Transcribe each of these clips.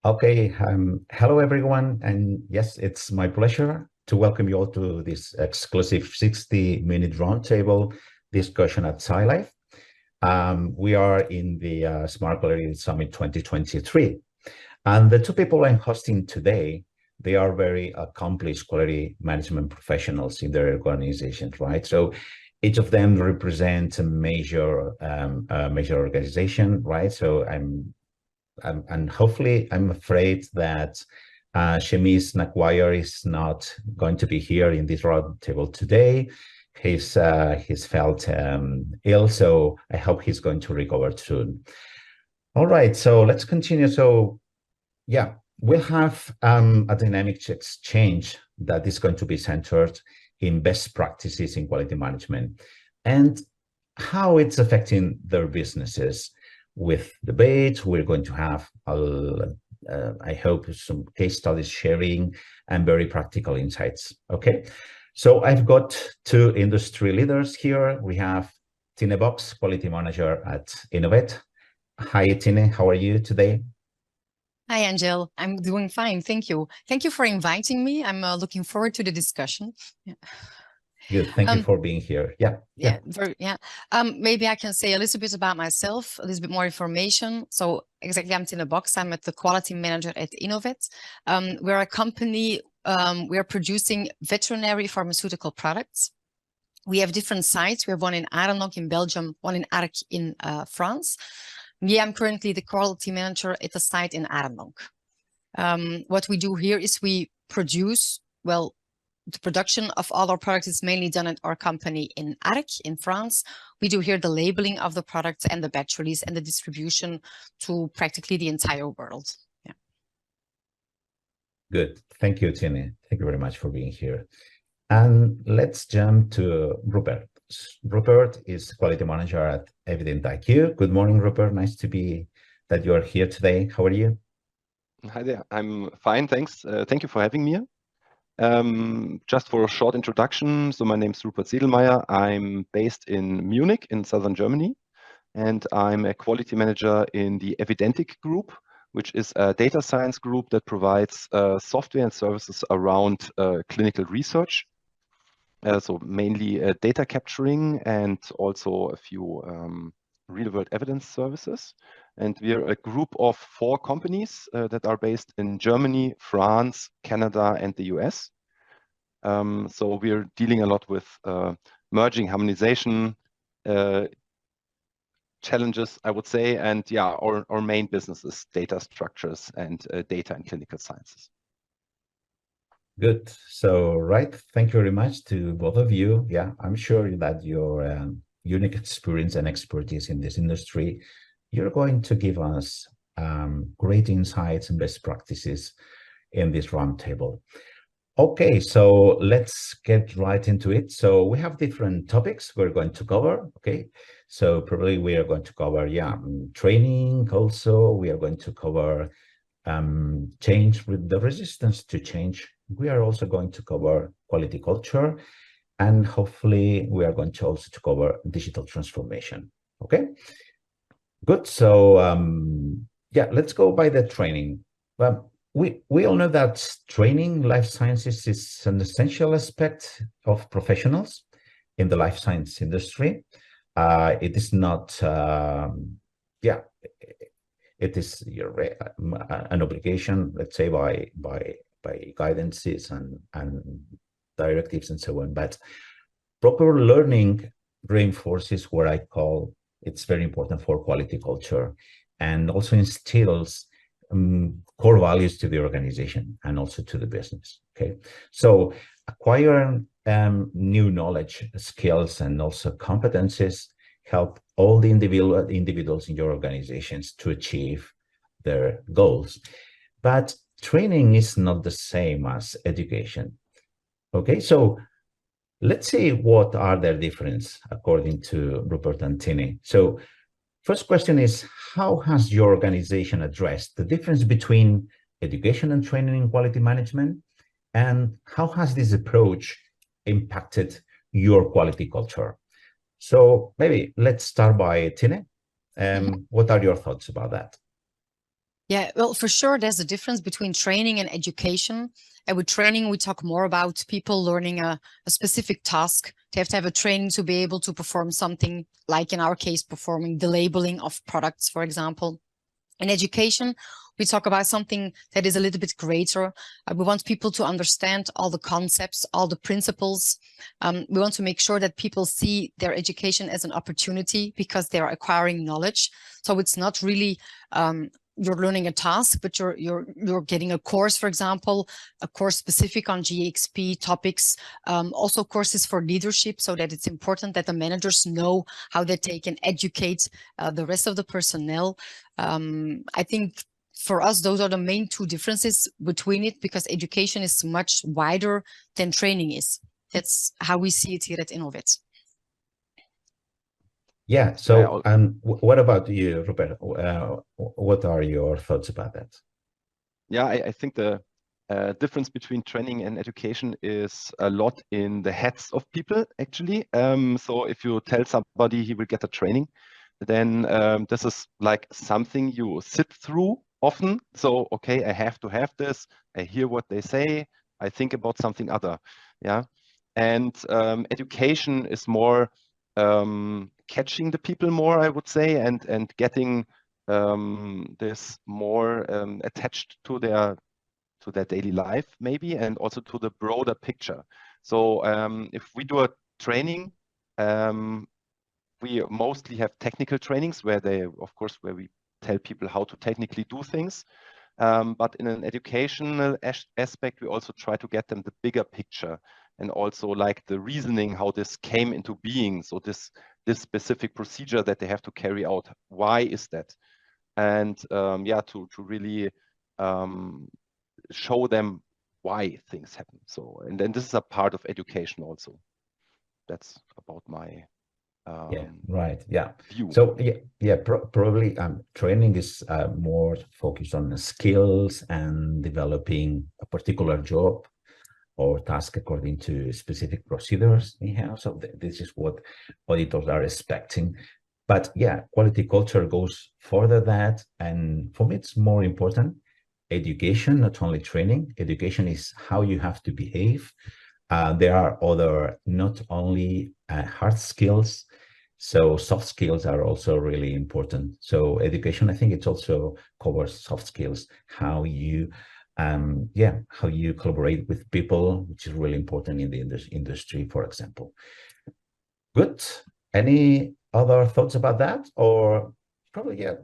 Okay, hello everyone, and yes, it's my pleasure to welcome you all to this exclusive 60-minute roundtable discussion at SciLife. We are in the Smart Quality Summit 2023, and the two people I'm hosting today, they are very accomplished quality management professionals in their organizations, right? So each of them represents a major organization, right? So and hopefully, I'm afraid that Shemis Nakwire is not going to be here in this roundtable today. He's felt ill, so I hope he's going to recover soon. All right, so let's continue. So yeah, we'll have a dynamic exchange that is going to be centered in best practices in quality management and how it's affecting their businesses. With debate, we're going to have, I hope, some case studies sharing and very practical insights. Okay, so I've got two industry leaders here. We have Tine Box, Quality Manager at Innovate. Hi, Tine, how are you today? Hi, Angel. I'm doing fine. Thank you. Thank you for inviting me. I'm looking forward to the discussion. Yeah. Good. Thank you for being here. Yeah. Maybe I can say a little bit about myself, a little bit more information. So exactly, I'm Tina Box. I'm the quality manager at Innovate. We're a company. We are producing veterinary pharmaceutical products. We have different sites. We have one in Arnhem in Belgium, one in Arc in France. I'm currently the quality manager at the site in Arnhem. What we do here is we produce, well, the production of all our products is mainly done at our company in Arc in France. We do here the labeling of the products and the batch release and the distribution to practically the entire world. Yeah. Good. Thank you, Tine. Thank you very much for being here. And let's jump to Rupert. Rupert is quality manager at Evident IQ. Good morning, Rupert. Nice to be that you are here today. How are you? Hi there. I'm fine, thanks. Thank you for having me. Just for a short introduction, so my name is Rupert Sedelmeier. I'm based in Munich in southern Germany, and I'm a quality manager in the Evidentic group, which is a data science group that provides software and services around clinical research. So mainly data capturing and also a few real-world evidence services. And we are a group of 4 companies that are based in Germany, France, Canada, and the US. So we're dealing a lot with merging harmonization challenges, I would say. And yeah, our main business is data structures and data and clinical sciences. Good. So, right. Thank you very much to both of you. Yeah, I'm sure that your unique experience and expertise in this industry, you're going to give us great insights and best practices in this roundtable. Okay, so let's get right into it. So we have different topics we're going to cover. Okay, so probably we are going to cover, training. Also, we are going to cover change with the resistance to change. We are also going to cover quality culture, and hopefully we are going to also to cover digital transformation. Okay, good. So let's go by the training. We all know that training life sciences is an essential aspect of professionals in the life science industry. It is not, it is an obligation, let's say, by guidances and directives and so on. But proper learning reinforces what I call it's very important for quality culture, and also instills core values to the organization and also to the business. Okay, so acquiring new knowledge, skills, and also competencies help all the individuals in your organizations to achieve their goals. But training is not the same as education. Okay, so let's see what are their differences according to Rupert and Tine. So first question is, how has your organization addressed the difference between education and training in quality management? And how has this approach impacted your quality culture? So maybe let's start by Tine. What are your thoughts about that? Yeah, well, for sure, there's a difference between training and education. And with training, we talk more about people learning a specific task. They have to have a training to be able to perform something, like in our case, performing the labeling of products, for example. In education, we talk about something that is a little bit greater. We want people to understand all the concepts, all the principles. We want to make sure that people see their education as an opportunity because they are acquiring knowledge. So it's not really you're learning a task, but you're getting a course, for example, a course specific on GXP topics. Also courses for leadership, so that it's important that the managers know how they take and educate the rest of the personnel. I think for us, those are the main two differences between it, because education is much wider than training is. That's how we see it here at Innovate. Yeah. So, what about you, Robert? What are your thoughts about that? Yeah, I think the difference between training and education is a lot in the heads of people, actually. So if you tell somebody he will get a training, then this is like something you sit through often. So, okay, I have to have this. I hear what they say. I think about something other. Yeah. And education is more catching the people more, I would say, and getting this more attached to their daily life, maybe, and also to the broader picture. So if we do a training, we mostly have technical trainings where where we tell people how to technically do things. But in an educational aspect, we also try to get them the bigger picture and also like the reasoning, how this came into being. So this specific procedure that they have to carry out, why is that? And yeah, to really show them why things happen. So, and then this is a part of education also. That's about my yeah, right. Yeah. view. So probably training is more focused on the skills and developing a particular job or task according to specific procedures anyhow. So this is what auditors are expecting. But yeah, quality culture goes further that, and for me, it's more important. Education, not only training. Education is how you have to behave. There are other, not only hard skills, so soft skills are also really important. So education, I think it also covers soft skills, how you how you collaborate with people, which is really important in the industry, for example. Good. Any other thoughts about that? Or probably, yeah,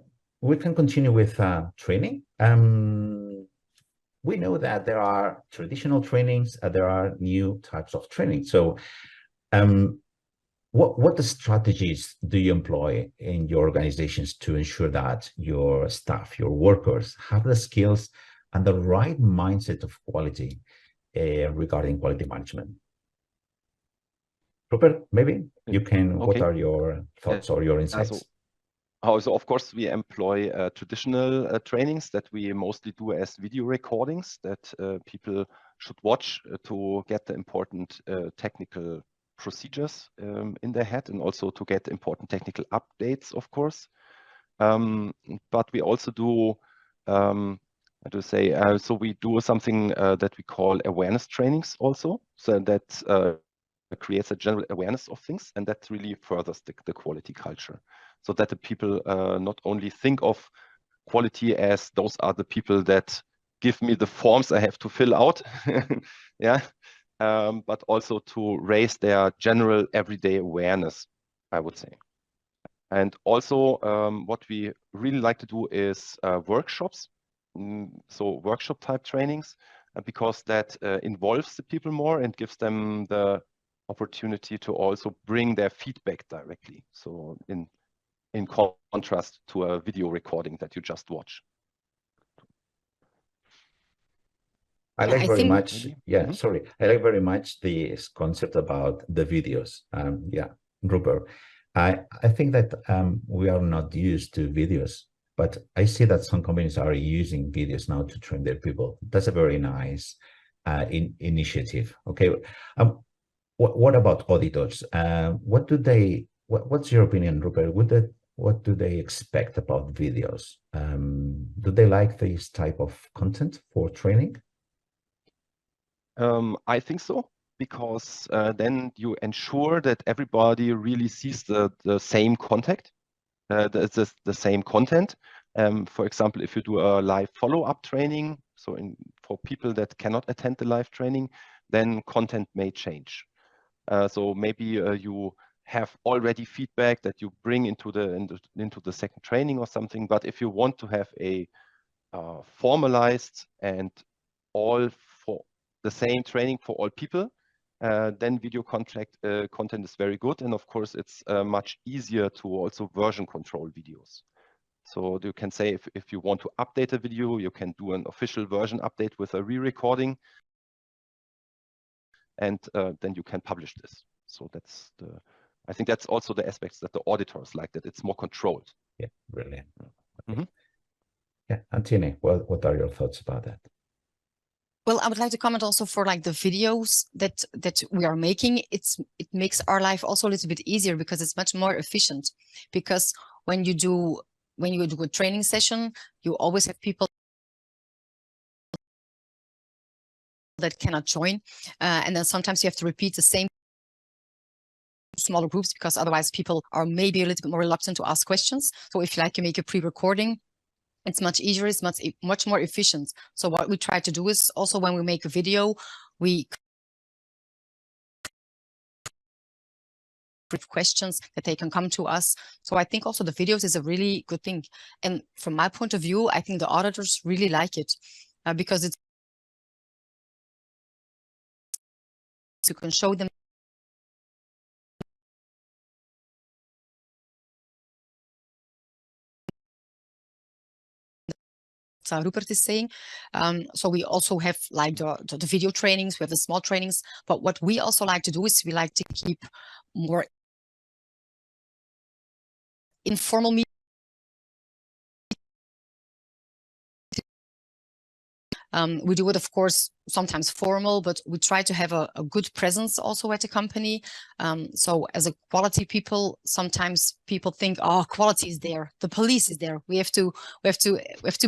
we can continue with training. We know that there are traditional trainings, there are new types of training. So what strategies do you employ in your organizations to ensure that your staff, your workers, have the skills and the right mindset of quality regarding quality management? Rupert, maybe you can, okay. What are your thoughts or your insights? So of course, we employ traditional trainings that we mostly do as video recordings that people should watch to get the important technical procedures in their head, and also to get important technical updates, of course. But we also do, how to say, so we do something that we call awareness trainings also, so that creates a general awareness of things, and that really furthers the quality culture, so that the people not only think of quality as those are the people that give me the forms I have to fill out, yeah, but also to raise their general everyday awareness, I would say. And also what we really like to do is workshops, so workshop type trainings, because that involves the people more and gives them the opportunity to also bring their feedback directly. So in contrast to a video recording that you just watch. I like very much, Mm-hmm. Sorry. I like very much this concept about the videos. Rupert, I think that we are not used to videos, but I see that some companies are using videos now to train their people. That's a very nice initiative. Okay. What about auditors? What's your opinion, Rupert? What do they expect about videos? Do they like this type of content for training? I think so, because then you ensure that everybody really sees the same contact, the same content. For example, if you do a live follow-up training, so for people that cannot attend the live training, then content may change. So maybe you have already feedback that you bring into the second training or something. But if you want to have a formalized and all for the same training for all people, then video content is very good. And of course, it's much easier to also version control videos. So you can say if you want to update a video, you can do an official version update with a re-recording, and then you can publish this. So I think that's also the aspects that the auditors like, that it's more controlled. Yeah, brilliant. Mm-hmm. Yeah, Antine, what are your thoughts about that? Well, I would like to comment also for like the videos that we are making. It makes our life also a little bit easier because it's much more efficient. Because when you do a training session, you always have people that cannot join, and then sometimes you have to repeat the same smaller groups because otherwise people are maybe a little bit more reluctant to ask questions. So if you make a pre-recording, it's much easier, it's much more efficient. So what we try to do is also when we make a video, we with questions that they can come to us. So I think also the videos is a really good thing. And from my point of view, I think the auditors really like it because you can show them Rupert is saying. So we also have like the video trainings, we have the small trainings, but what we also like to do is we like to keep more informal meetings. We do it, of course, sometimes formal, but we try to have a good presence also at the company. So as a quality people, sometimes people think, oh, quality is there, the police is there. We have to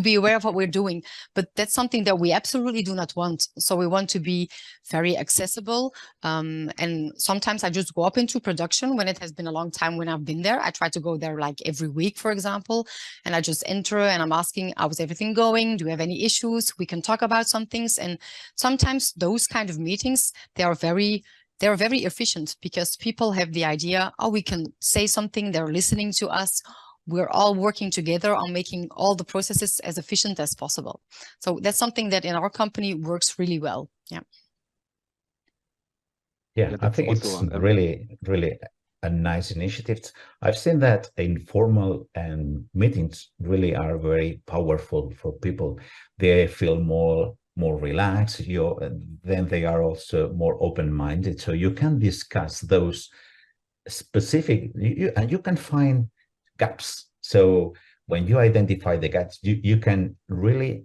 be aware of what we're doing. But that's something that we absolutely do not want. So we want to be very accessible. And sometimes I just go up into production when it has been a long time when I've been there. I try to go there like every week, for example, and I just enter and I'm asking, how's everything going? Do you have any issues? We can talk about some things. And sometimes those kind of meetings, they're very efficient because people have the idea, oh, we can say something, they're listening to us. We're all working together on making all the processes as efficient as possible. So that's something that in our company works really well. Yeah. Yeah, I think it's really, really a nice initiative. I've seen that informal meetings really are very powerful for people. They feel more relaxed. Then they are also more open-minded. So you can discuss those specific, and you can find gaps. So when you identify the gaps, you can really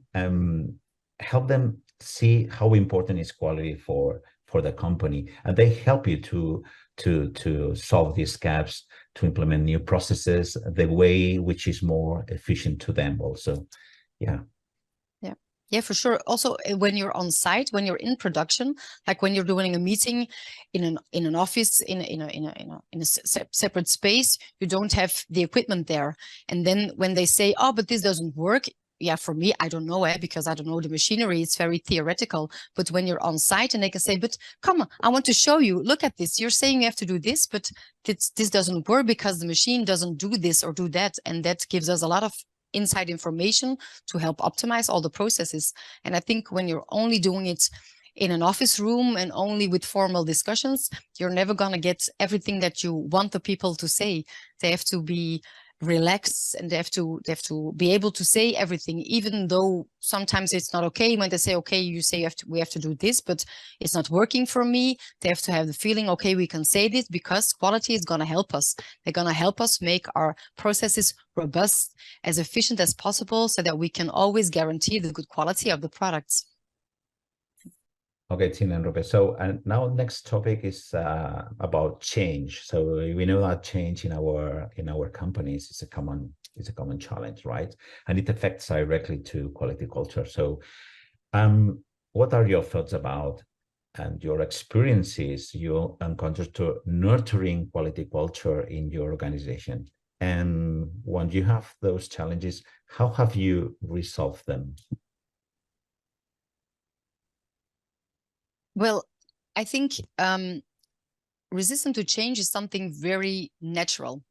help them see how important is quality for the company, and they help you to solve these gaps, to implement new processes the way which is more efficient to them also. Yeah, for sure. Also, when you're on site, when you're in production, like when you're doing a meeting in an office in a separate space, you don't have the equipment there. And then when they say, "Oh, but this doesn't work," yeah, for me, I don't know, because I don't know the machinery. It's very theoretical. But when you're on site and they can say, "But come on, I want to show you. Look at this. You're saying you have to do this, but this doesn't work because the machine doesn't do this or do that," and that gives us a lot of inside information to help optimize all the processes. And I think when you're only doing it in an office room and only with formal discussions, you're never going to get everything that you want the people to say. They have to be relaxed and they have to be able to say everything, even though sometimes it's not okay when they say, okay, you say we have to do this, but it's not working for me. They have to have the feeling, okay, we can say this because quality is going to help us. They're going to help us make our processes robust, as efficient as possible, so that we can always guarantee the good quality of the products. Okay, Tina and Robert. So now next topic is about change. So we know that change in our companies is a common is a common challenge, right? And it affects directly to quality culture. So what are your thoughts about and your experiences you encountered to nurturing quality culture in your organization? And when you have those challenges, how have you resolved them? Well, I think resistance to change is something very natural.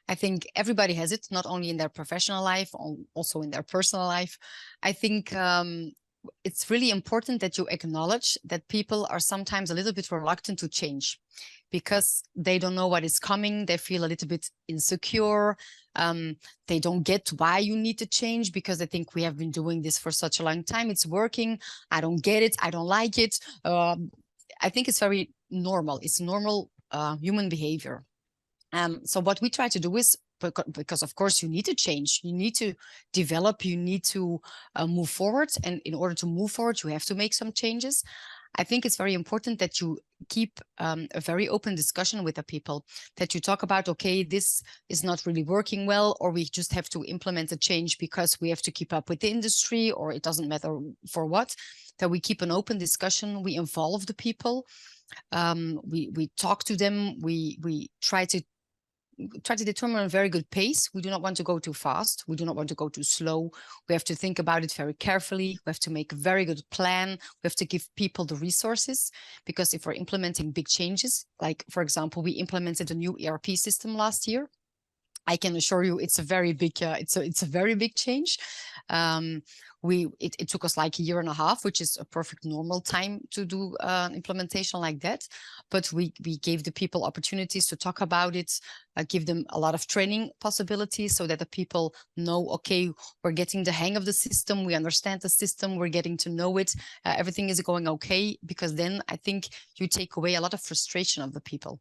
I think everybody has it, not only in their professional life, also in their personal life. I think it's really important that you acknowledge that people are sometimes a little bit reluctant to change because they don't know what is coming. They feel a little bit insecure. They don't get why you need to change because they think we have been doing this for such a long time. It's working. I don't get it. I don't like it. I think it's very normal. It's normal human behavior. So what we try to do is, because of course you need to change, you need to develop, you need to move forward. And in order to move forward, you have to make some changes. I think it's very important that you keep a very open discussion with the people, that you talk about, okay, this is not really working well, or we just have to implement a change because we have to keep up with the industry, or it doesn't matter for what, that we keep an open discussion, we involve the people, we talk to them, we try to determine a very good pace. We do not want to go too fast. We do not want to go too slow. We have to think about it very carefully. We have to make a very good plan. We have to give people the resources, because if we're implementing big changes, like for example, we implemented a new ERP system last year. I can assure you it's a very big it's a very big change. It took us like a year and a half, which is a perfect normal time to do implementation like that. But we gave the people opportunities to talk about it, give them a lot of training possibilities so that the people know, okay, we're getting the hang of the system, we understand the system, we're getting to know it, everything is going okay, because then I think you take away a lot of frustration of the people.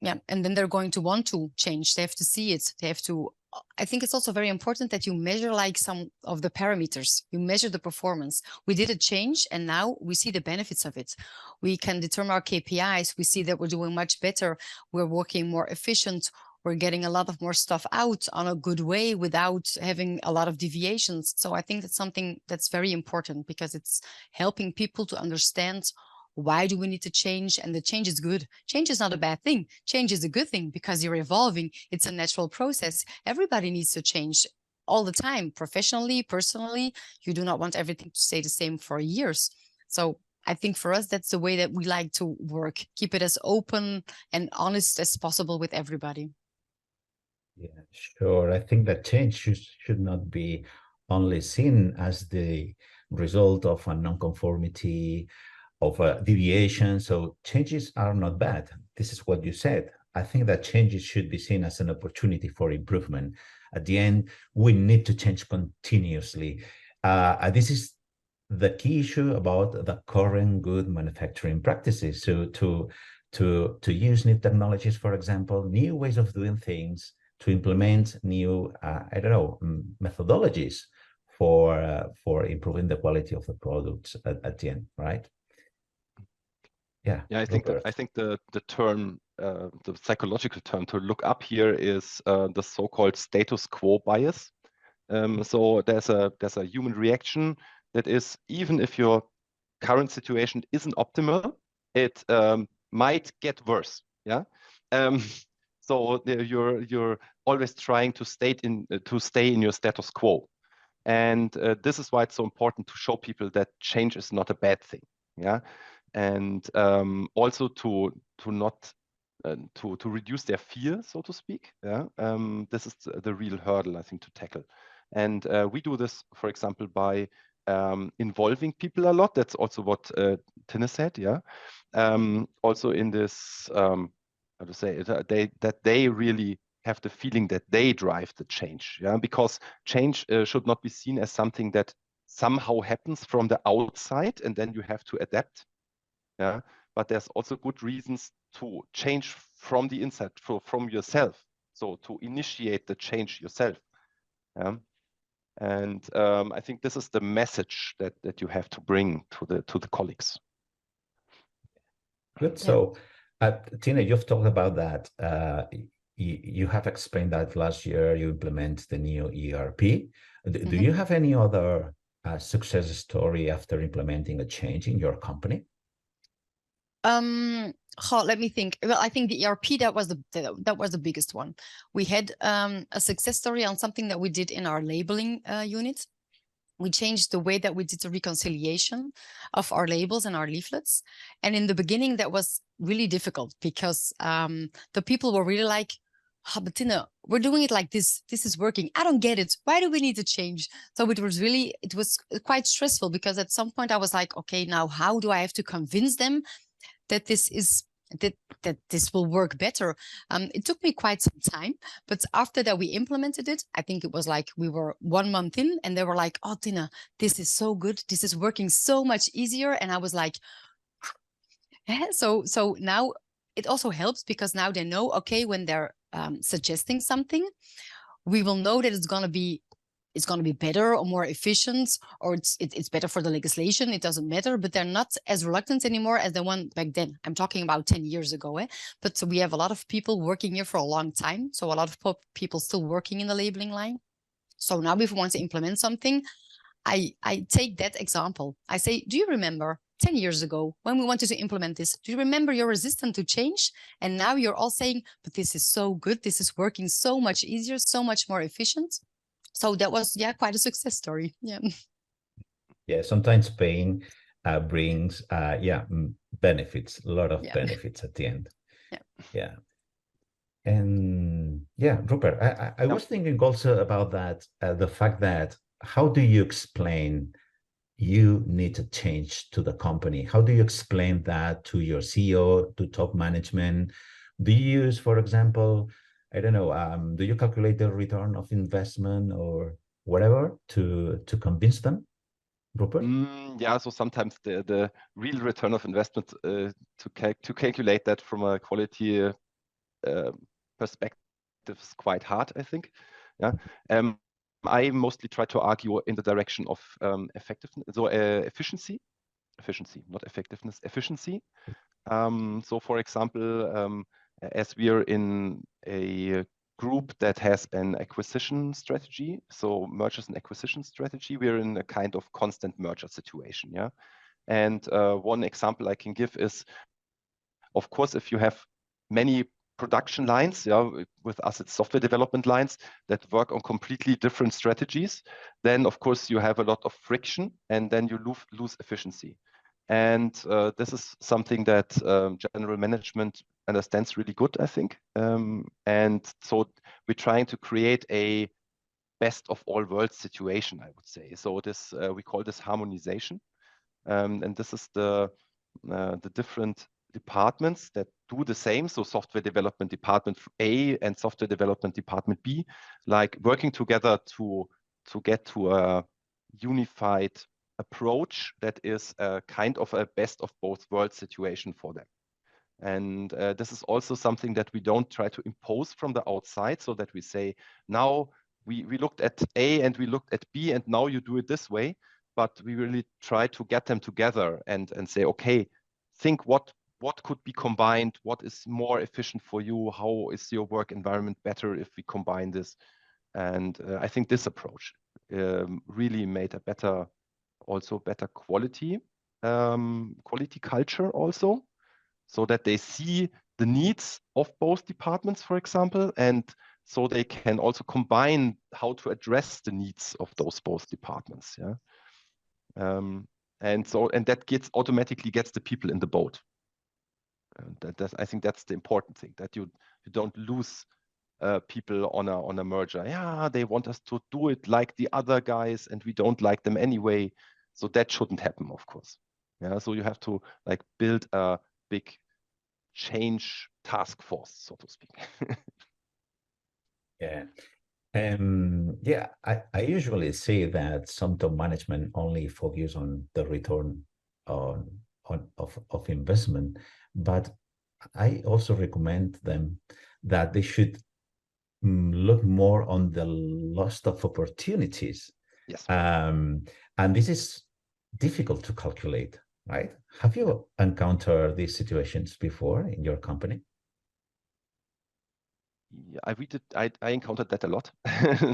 Yeah, and then they're going to want to change. They have to see it. They have to. I think it's also very important that you measure like some of the parameters. You measure the performance. We did a change and now we see the benefits of it. We can determine our KPIs. We see that we're doing much better. We're working more efficient. We're getting a lot of more stuff out on a good way without having a lot of deviations. So I think that's something that's very important, because it's helping people to understand, why do we need to change? And the change is good. Change is not a bad thing. Change is a good thing because you're evolving. It's a natural process. Everybody needs to change all the time, professionally, personally. You do not want everything to stay the same for years. So I think for us, that's the way that we like to work. Keep it as open and honest as possible with everybody. Yeah, sure. I think that change should not be only seen as the result of a nonconformity, of a deviation. So changes are not bad. This is what you said. I think that changes should be seen as an opportunity for improvement. At the end, we need to change continuously. And this is the key issue about the current good manufacturing practices. So to use new technologies, for example, new ways of doing things, to implement new, I don't know, methodologies for improving the quality of the products at the end, right? Yeah, I think the term, the psychological term to look up here is the so-called status quo bias. So there's a human reaction that is, even if your current situation isn't optimal, it might get worse. Yeah. So you're always trying to stay in your status quo, and this is why it's so important to show people that change is not a bad thing. Yeah. And also to not to reduce their fear, so to speak. Yeah, this is the real hurdle, I think, to tackle. And we do this, for example, by involving people a lot. That's also what Tine said. Yeah, also in this, how to say it, that they really have the feeling that they drive the change. Yeah, because change should not be seen as something that somehow happens from the outside and then you have to adapt. Yeah, but there's also good reasons to change from the inside, from yourself. So to initiate the change yourself. Yeah, and I think this is the message that you have to bring to the colleagues. Good. So, Tina, you've talked about that. you have explained that last year you implement the new ERP. Do you have any other success story after implementing a change in your company? Let me think. Well, I think the ERP, that was the biggest one. We had a success story on something that we did in our labeling unit. We changed the way that we did the reconciliation of our labels and our leaflets. And in the beginning, that was really difficult because the people were really like, oh, but Tina, we're doing it like this. This is working. I don't get it. Why do we need to change? So it was quite stressful, because at some point I was like, okay, now how do I have to convince them that this will work better? It took me quite some time, but after that we implemented it. I think it was like we were 1 month in, and they were like, "Oh, Tina, this is so good. This is working so much easier." And I was like, yeah. So now it also helps, because now they know, okay, when they're suggesting something, we will know that it's going to be better or more efficient, or it's better for the legislation. It doesn't matter, but they're not as reluctant anymore as the one back then. I'm talking about 10 years ago. But so we have a lot of people working here for a long time. So a lot of people still working in the labeling line. So now if we want to implement something, I take that example. I say, do you remember 10 years ago when we wanted to implement this? Do you remember you're resistant to change? And now you're all saying, but this is so good. This is working so much easier, so much more efficient. So that was, quite a success story. Yeah, sometimes pain brings benefits, a lot of benefits at the end. Yeah. And yeah, Rupert, I was thinking also about that, the fact that how do you explain you need to change to the company? How do you explain that to your CEO, to top management? Do you use, for example, I don't know, do you calculate the return of investment or whatever to convince them, Rupert? Yeah, so sometimes the real return of investment, to calculate that from a quality perspective is quite hard, I think. Yeah. I mostly try to argue in the direction of effectiveness, so efficiency, not effectiveness, efficiency. So for example, as we are in a group that has an acquisition strategy, so mergers and acquisition strategy, we're in a kind of constant merger situation. Yeah. And one example I can give is, of course, if you have many production lines, with us it's software development lines that work on completely different strategies, then of course you have a lot of friction, and then you lose efficiency. And this is something that general management understands really good, I think. And so we're trying to create a best of all worlds situation, I would say. So this we call this harmonization, and this is the different departments that do the same. So software development department A and software development department B, like working together to get to a unified approach that is a kind of a best of both worlds situation for them. And this is also something that we don't try to impose from the outside, so that we say, now we looked at A and we looked at B, and now you do it this way. But we really try to get them together and say, okay, think what could be combined, what is more efficient for you, how is your work environment better if we combine this. And I think this approach really made a better quality culture also, so that they see the needs of both departments, for example, and so they can also combine how to address the needs of those both departments. Yeah. And that automatically gets the people in the boat. I think that's the important thing, that you don't lose people on a merger. Yeah, they want us to do it like the other guys, and we don't like them anyway. So that shouldn't happen, of course. Yeah. So you have to like build a big change task force, so to speak. Yeah. I usually say that some top management only focus on the return of investment, but I also recommend them that they should look more on the loss of opportunities. Yes. And this is difficult to calculate, right? Have you encountered these situations before in your company? Yeah, I encountered that a lot.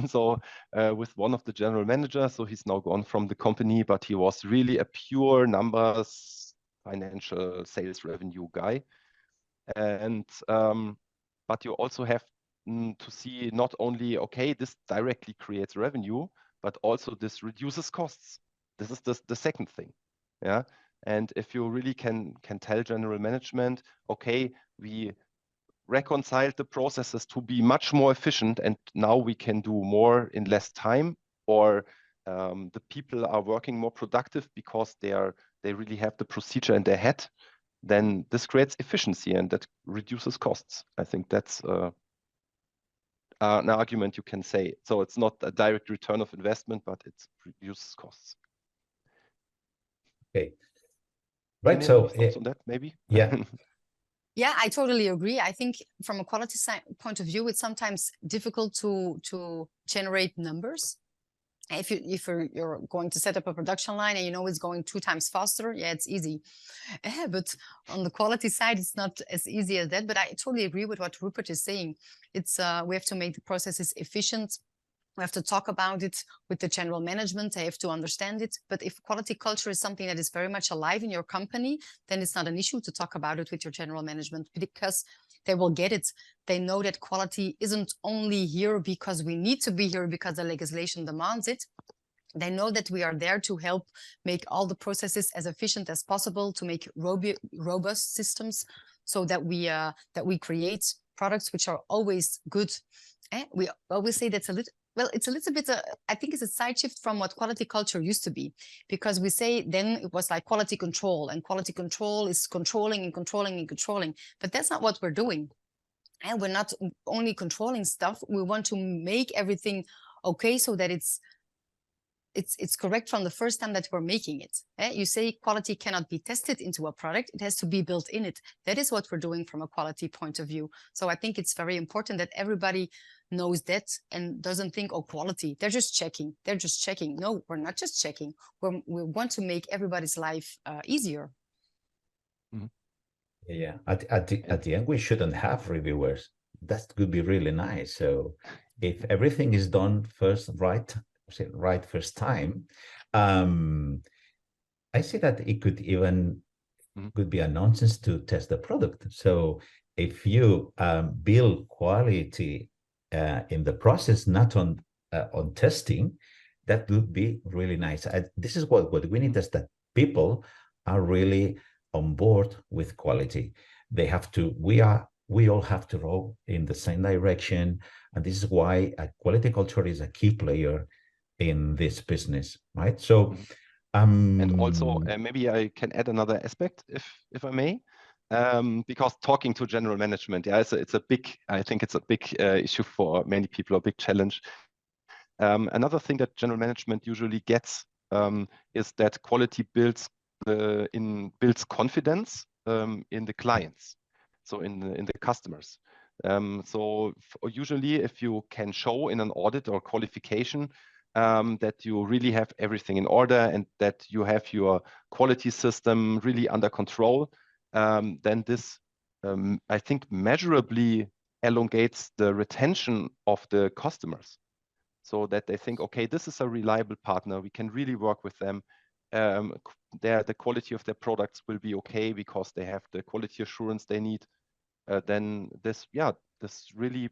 So with one of the general managers, so he's now gone from the company, but he was really a pure numbers, financial sales revenue guy. And but you also have to see not only, okay, this directly creates revenue, but also this reduces costs. This is the second thing. Yeah. And if you really can tell general management, okay, we reconciled the processes to be much more efficient, and now we can do more in less time, or the people are working more productive because they really have the procedure in their head, then this creates efficiency and that reduces costs. I think that's an argument you can say. So it's not a direct return of investment, but it reduces costs. Okay. Right. Any So thoughts on that, maybe? yeah. Yeah, I totally agree. I think from a quality point of view, it's sometimes difficult to generate numbers. If you're going to set up a production line and you know it's going 2 times faster, yeah, it's easy. But on the quality side, it's not as easy as that. But I totally agree with what Rupert is saying. It's we have to make the processes efficient. We have to talk about it with the general management. They have to understand it. But if quality culture is something that is very much alive in your company, then it's not an issue to talk about it with your general management, because they will get it. They know that quality isn't only here because we need to be here because the legislation demands it. They know that we are there to help make all the processes as efficient as possible, to make robust systems, so that we create products which are always good. We always say that's a little. Well, it's a little bit, I think it's a side shift from what quality culture used to be, because we say then it was like quality control, and quality control is controlling and controlling and controlling. But that's not what we're doing. And we're not only controlling stuff. We want to make everything okay so that it's correct from the first time that we're making it. You say quality cannot be tested into a product. It has to be built in it. That is what we're doing from a quality point of view. So I think it's very important that everybody knows that and doesn't think, oh, quality, they're just checking. They're just checking. No, we're not just checking. We want to make everybody's life easier. Mm-hmm. Yeah, at the end, we shouldn't have reviewers. That could be really nice. So if everything is done right first time, I see that it could even could be a nonsense to test the product. So if you build quality in the process, not on testing, that would be really nice. This is what we need, is that people are really on board with quality. They have to. We all have to row in the same direction, and this is why a quality culture is a key player in this business, right? So, and also maybe I can add another aspect, if I may, because talking to general management, yeah, it's a big. I think it's a big issue for many people, a big challenge. Another thing that general management usually gets is that quality builds confidence in the clients, so in the customers. So usually, if you can show in an audit or qualification that you really have everything in order and that you have your quality system really under control, then this, I think, measurably elongates the retention of the customers, so that they think, okay, this is a reliable partner. We can really work with them. The quality of their products will be okay because they have the quality assurance they need. Then this really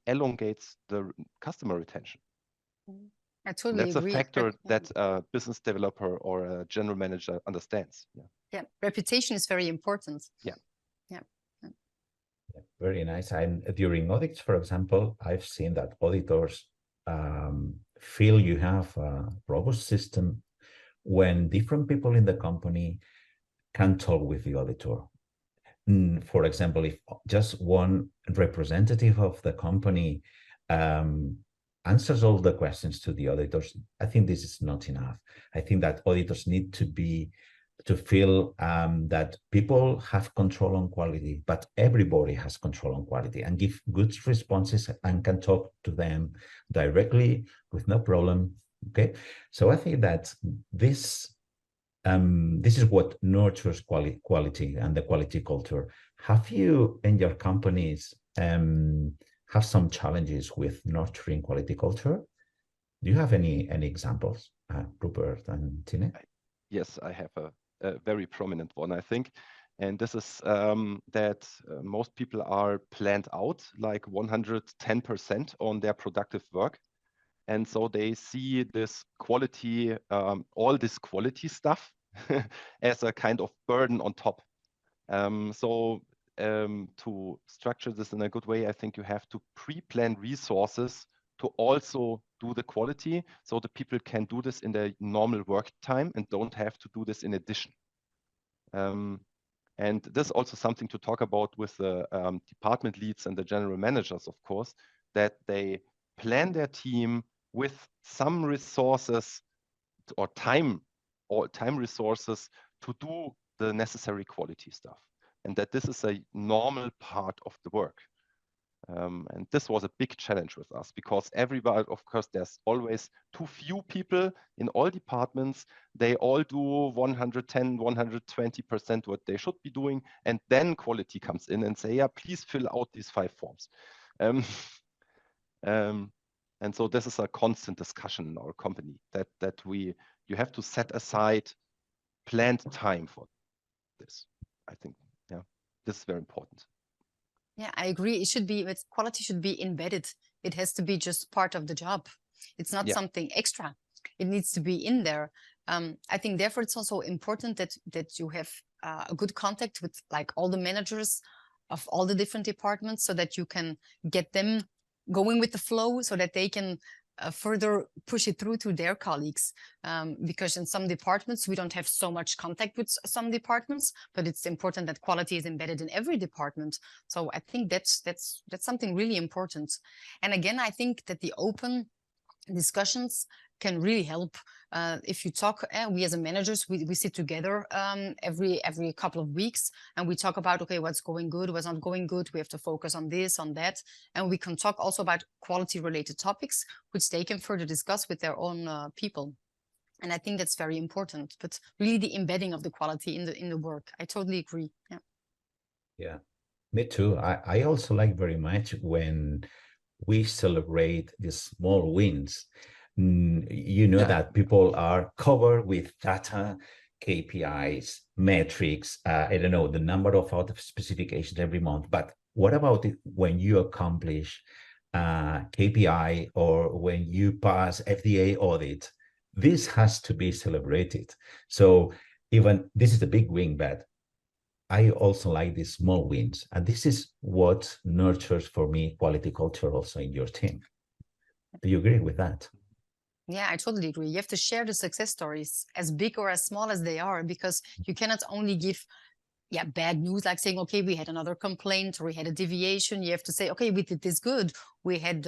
elongates the customer retention. I totally agree. That's a factor that a business developer or a general manager understands. Yeah, reputation is very important. Yeah. Very nice. And during audits, for example, I've seen that auditors feel you have a robust system when different people in the company can talk with the auditor. For example, if just one representative of the company answers all the questions to the auditors, I think this is not enough. I think that auditors need to feel that people have control on quality, but everybody has control on quality, and give good responses and can talk to them directly with no problem. Okay, so I think that this is what nurtures quality and the quality culture. Have you in your companies have some challenges with nurturing quality culture. Do you have any examples, Rupert and Tine? Yes, I have a very prominent one, I think. And this is that most people are planned out like 110% on their productive work. And so they see this quality, all this quality stuff as a kind of burden on top. To structure this in a good way, I think you have to pre-plan resources to also do the quality, so the people can do this in their normal work time and don't have to do this in addition. And this is also something to talk about with the department leads and the general managers, of course, that they plan their team with some resources or time resources to do the necessary quality stuff, and that this is a normal part of the work. And this was a big challenge with us, because everybody, of course, there's always too few people in all departments. They all do 110, 120% what they should be doing. And then quality comes in and say, yeah, please fill out these 5 forms. And so this is a constant discussion in our company, that you have to set aside planned time for this. I think, yeah, this is very important. Yeah, I agree. It should be, quality should be embedded. It has to be just part of the job. It's not something extra. It needs to be in there. I think therefore it's also important that you have a good contact with like all the managers of all the different departments, so that you can get them going with the flow, so that they can further push it through to their colleagues, because in some departments we don't have so much contact with some departments, but it's important that quality is embedded in every department. So I think that's something really important. And again, I think that the open discussions can really help. If you talk, we as managers, we sit together every couple of weeks, and we talk about, okay, what's going good, what's not going good. We have to focus on this, on that. And we can talk also about quality related topics, which they can further discuss with their own people. And I think that's very important, but really the embedding of the quality in the work. I totally agree. Yeah. Yeah, me too. I also like very much when we celebrate the small wins. You know that people are covered with data, KPIs, metrics, I don't know, the number of out of specifications every month. But what about it when you accomplish KPI, or when you pass FDA audit? This has to be celebrated. So even this is a big win, but I also like these small wins. And this is what nurtures for me quality culture also in your team. Do you agree with that? Yeah, I totally agree. You have to share the success stories, as big or as small as they are, because you cannot only give bad news, like saying, okay, we had another complaint or we had a deviation. You have to say, okay, we did this good. We had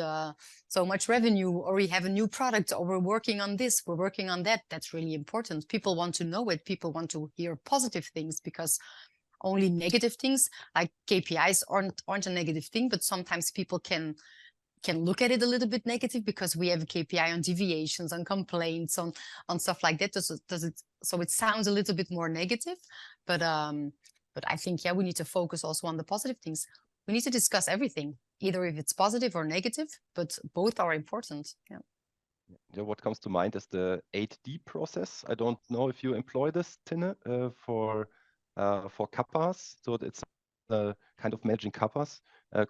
so much revenue, or we have a new product, or we're working on this, we're working on that. That's really important. People want to know it. People want to hear positive things, because only negative things like KPIs aren't a negative thing, but sometimes people can look at it a little bit negative, because we have a KPI on deviations, on complaints, on stuff like that. So it sounds a little bit more negative, but I think, we need to focus also on the positive things. We need to discuss everything, either if it's positive or negative, but both are important. Yeah, what comes to mind is the 8D process. I don't know if you employ this, Tine, for kappas. So it's a kind of managing kappas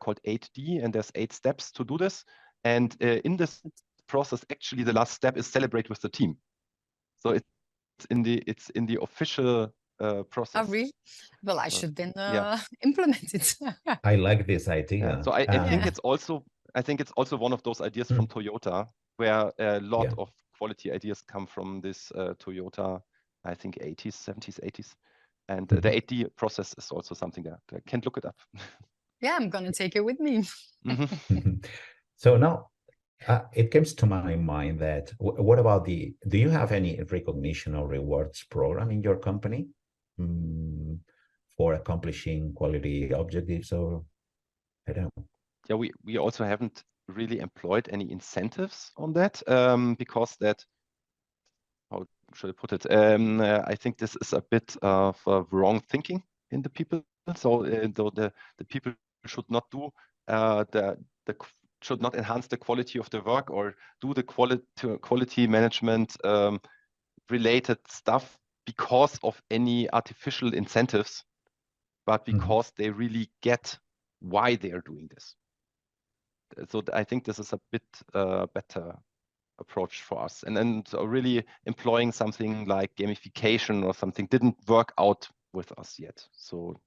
called 8D, and there's 8 steps to do this. And in this process, actually, the last step is celebrate with the team. So it's in the official process. Oh, really? Well, I should then implement it. I like this idea. So I think it's also one of those ideas from Toyota, where a lot of quality ideas come from this Toyota, I think 80s, 70s, 80s. And the 8D process is also something that I can't look it up. Yeah, I'm going to take it with me. So now it comes to my mind that what about do you have any recognition or rewards program in your company for accomplishing quality objectives, or I don't know? Yeah, we also haven't really employed any incentives on that, because that, how should I put it? I think this is a bit of wrong thinking in the people. So the people should not do should not enhance the quality of the work or do the quality management related stuff because of any artificial incentives, but because they really get why they are doing this. So I think this is a bit better approach for us. And then so really employing something like gamification or something didn't work out with us yet. So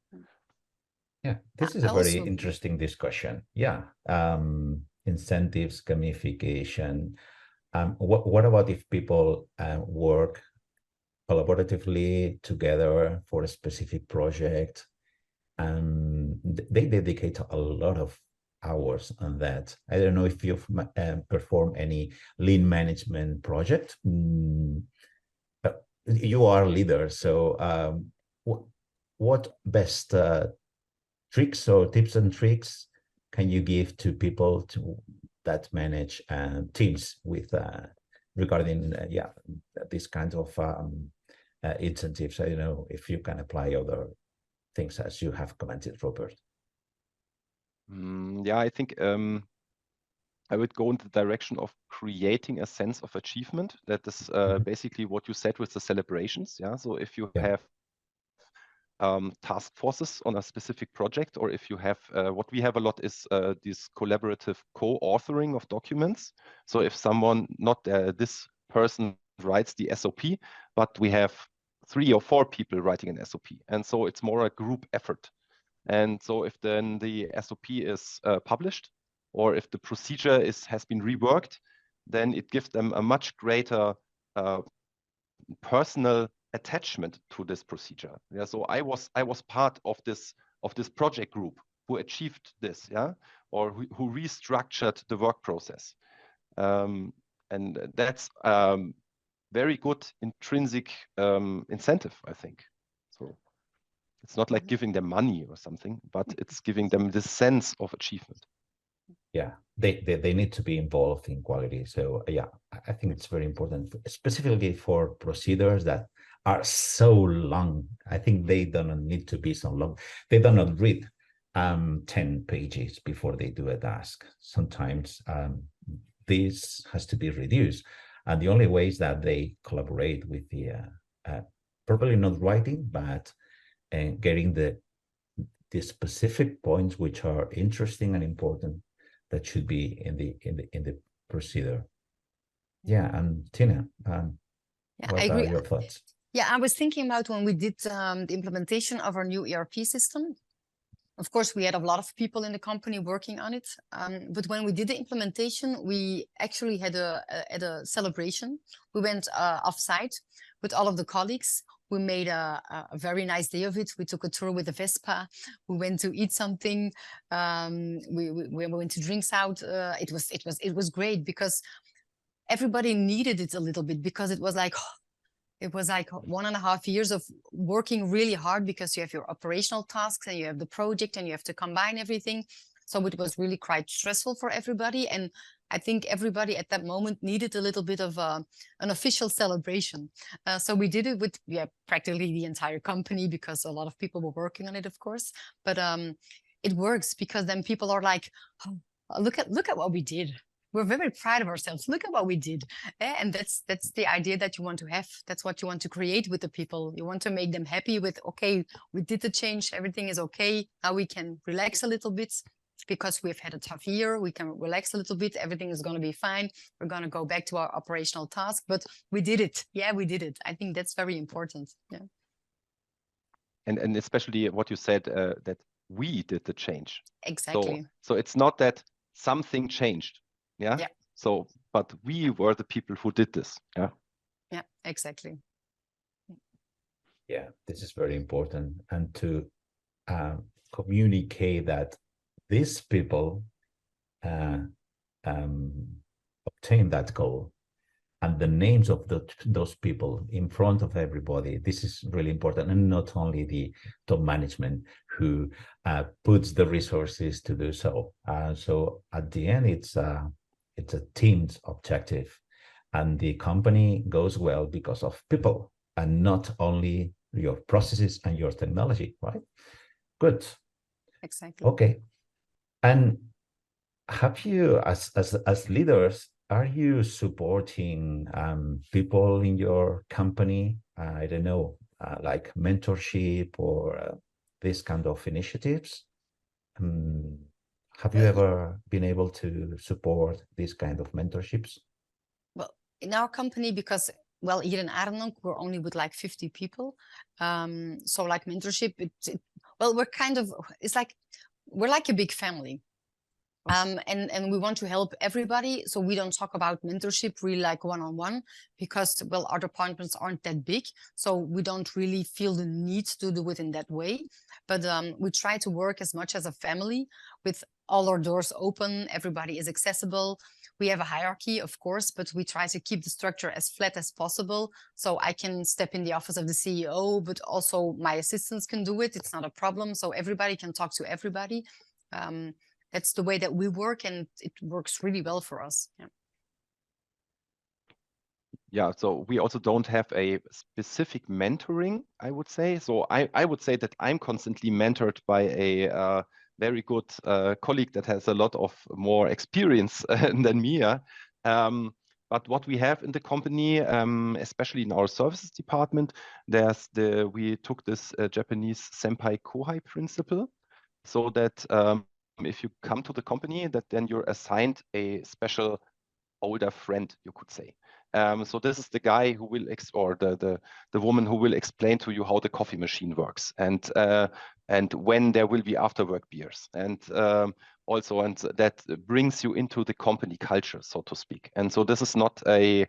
yeah, this is a very interesting discussion. Yeah. Incentives, gamification. What about if people work collaboratively together for a specific project, and they dedicate a lot of hours on that? I don't know if you've performed any lean management project, but you are a leader. So what best tricks or tips and tricks can you give to people that manage teams with regarding these kinds of incentives? I don't know if you can apply other things as you have commented, Robert. Yeah, I think I would go in the direction of creating a sense of achievement. That is basically what you said with the celebrations. Yeah, so if you have task forces on a specific project, or if you have what we have a lot is this collaborative co-authoring of documents. So if someone, not this person writes the SOP, but we have 3 or 4 people writing an SOP, and so it's more a group effort. And so if then the SOP is published, or if the procedure has been reworked, then it gives them a much greater personal attachment to this procedure. Yeah, so I was part of this project group who achieved this, yeah, or who restructured the work process, and that's very good intrinsic incentive, I think. So it's not like giving them money or something, but it's giving them this sense of achievement. Yeah, they need to be involved in quality. So yeah, I think it's very important, specifically for procedures that are so long. I think they don't need to be so long. They do not read 10 pages before they do a task. Sometimes this has to be reduced. And the only way is that they collaborate with the, probably not writing, but getting the specific points which are interesting and important that should be in the procedure. Yeah, and Tina, what are your thoughts? Yeah, I was thinking about when we did the implementation of our new ERP system. Of course, we had a lot of people in the company working on it. But when we did the implementation, we actually had a celebration. We went off-site with all of the colleagues. We made a very nice day of it. We took a tour with the Vespa. We went to eat something. We went to drinks out. It was great because everybody needed it a little bit, because it was like 1.5 years of working really hard, because you have your operational tasks and you have the project and you have to combine everything. So it was really quite stressful for everybody. And I think everybody at that moment needed a little bit of an official celebration. So we did it with practically the entire company, because a lot of people were working on it, of course. But it works, because then people are like, oh, look at what we did. We're very proud of ourselves. Look at what we did. And that's the idea that you want to have. That's what you want to create with the people. You want to make them happy with, okay, we did the change. Everything is okay. Now we can relax a little bit, because we've had a tough year. We can relax a little bit. Everything is going to be fine. We're going to go back to our operational task, but we did it. Yeah, we did it. I think that's very important. Yeah. And especially what you said, that we did the change. Exactly. So it's not that something changed. Yeah. So, but we were the people who did this. Yeah. Yeah, exactly. Yeah, this is very important. And to communicate that these people obtain that goal, and the names of those people in front of everybody. This is really important, and not only the top management who puts the resources to do so. So at the end, it's a team's objective, and the company goes well because of people, and not only your processes and your technology, right? Good. Exactly. Okay. And have you, as leaders, are you supporting people in your company? I don't know, like mentorship or this kind of initiatives? Have you ever been able to support this kind of mentorships? Well, in our company, because well, here in Arnhem, we're only with like 50 people. So like mentorship, well, we're kind of, it's like, we're like a big family. And we want to help everybody. So we don't talk about mentorship really like one-on-one because, well, our departments aren't that big. So we don't really feel the need to do it in that way. But we try to work as much as a family with all our doors open. Everybody is accessible. We have a hierarchy, of course, but we try to keep the structure as flat as possible. So I can step in the office of the CEO, but also my assistants can do it. It's not a problem. So everybody can talk to everybody. That's the way that we work, and it works really well for us. Yeah. Yeah, so we also don't have a specific mentoring, I would say. So I would say that I'm constantly mentored by a very good colleague that has a lot of more experience than me. But what we have in the company, especially in our services department, we took this Japanese senpai kohai principle, so that if you come to the company, that then you're assigned a special older friend, you could say. So this is the guy who will, or the woman who will explain to you how the coffee machine works, and when there will be after work beers, and also, and that brings you into the company culture, so to speak. And so this is not a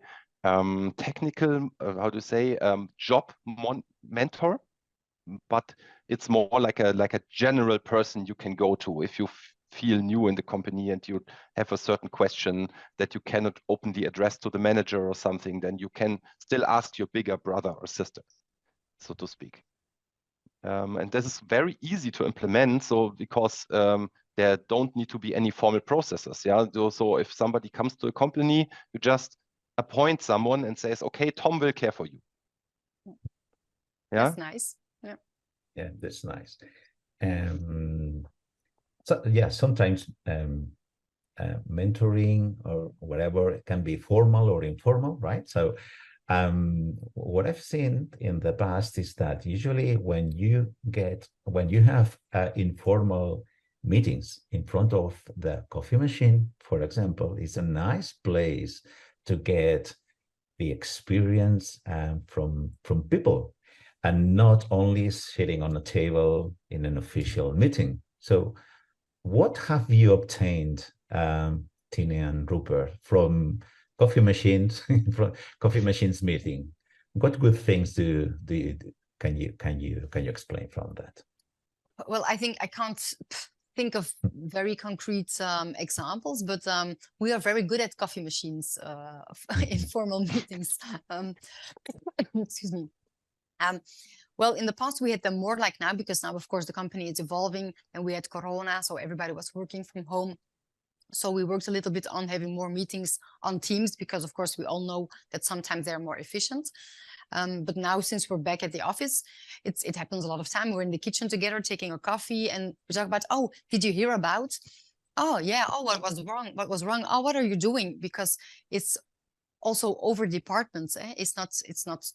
technical, how to say, job mentor, but it's more like a general person you can go to if you feel new in the company and you have a certain question that you cannot openly address to the manager or something, then you can still ask your bigger brother or sister, so to speak. And this is very easy to implement, so because there don't need to be any formal processes. Yeah, so if somebody comes to a company, you just appoint someone and says, okay, Tom will care for you. Yeah, That's nice. Yeah. Yeah, that's nice. So yeah, sometimes mentoring or whatever, it can be formal or informal, right? So what I've seen in the past is that usually when you have informal meetings in front of the coffee machine, for example, it's a nice place to get the experience from people, and not only sitting on a table in an official meeting. So what have you obtained, Tine and Rupert, from coffee machines, from coffee machines meeting? What good things can you explain from that? Well, I think I can't think of very concrete examples, but we are very good at coffee machines, informal meetings. Excuse me. Well, in the past, we had them more like now, because now, of course, the company is evolving and we had Corona, so everybody was working from home. So we worked a little bit on having more meetings on Teams, because, of course, we all know that sometimes they're more efficient. But now, since we're back at the office, it happens a lot of time. We're in the kitchen together taking a coffee, and we talk about, oh, did you hear about? Oh, yeah. Oh, what was wrong? What was wrong? Oh, what are you doing? Because it's also over departments. It's not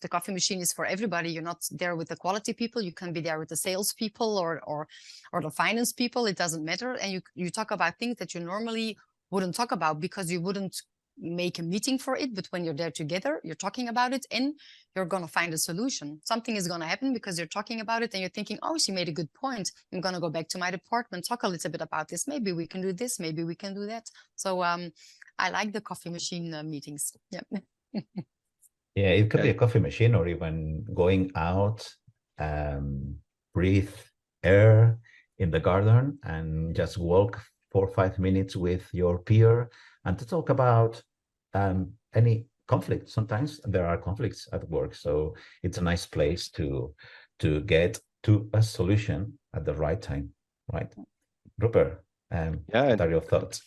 the coffee machine is for everybody. You're not there with the quality people. You can be there with the sales people or the finance people. It doesn't matter. And you talk about things that you normally wouldn't talk about, because you wouldn't make a meeting for it. But when you're there together, you're talking about it and you're going to find a solution. Something is going to happen because you're talking about it and you're thinking, oh, she made a good point. I'm going to go back to my department, talk a little bit about this. Maybe we can do this. Maybe we can do that. So I like the coffee machine meetings. Yeah. Yeah, it could be a coffee machine, or even going out, breathe air in the garden and just walk 4 or 5 minutes with your peer and to talk about any conflict. Sometimes there are conflicts at work, so it's a nice place to get to a solution at the right time, right? Rupert, what are your thoughts?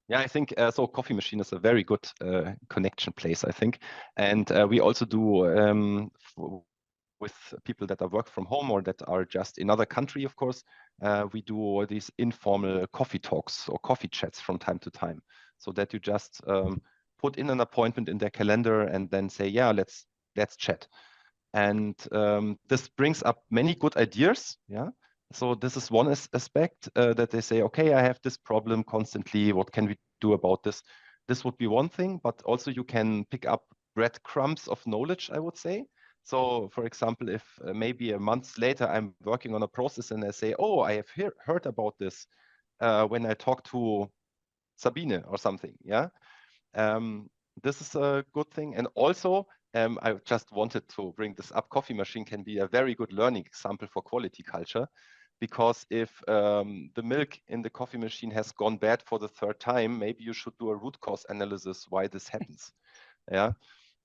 Yeah, I think so. Coffee machine is a very good connection place, I think, and we also do with people that are work from home or that are just in another country, of course, we do all these informal coffee talks or coffee chats from time to time, so that you just put in an appointment in their calendar and then say, yeah, let's chat. And this brings up many good ideas. Yeah. So this is one aspect that they say, okay, I have this problem constantly. What can we do about this? This would be one thing, but also you can pick up breadcrumbs of knowledge, I would say. So for example, if maybe a month later I'm working on a process and I say, oh, I have heard about this when I talk to Sabine or something. Yeah. This is a good thing. And also, I just wanted to bring this up. Coffee machine can be a very good learning example for quality culture, because if the milk in the coffee machine has gone bad for the third time, maybe you should do a root cause analysis why this happens. Yeah.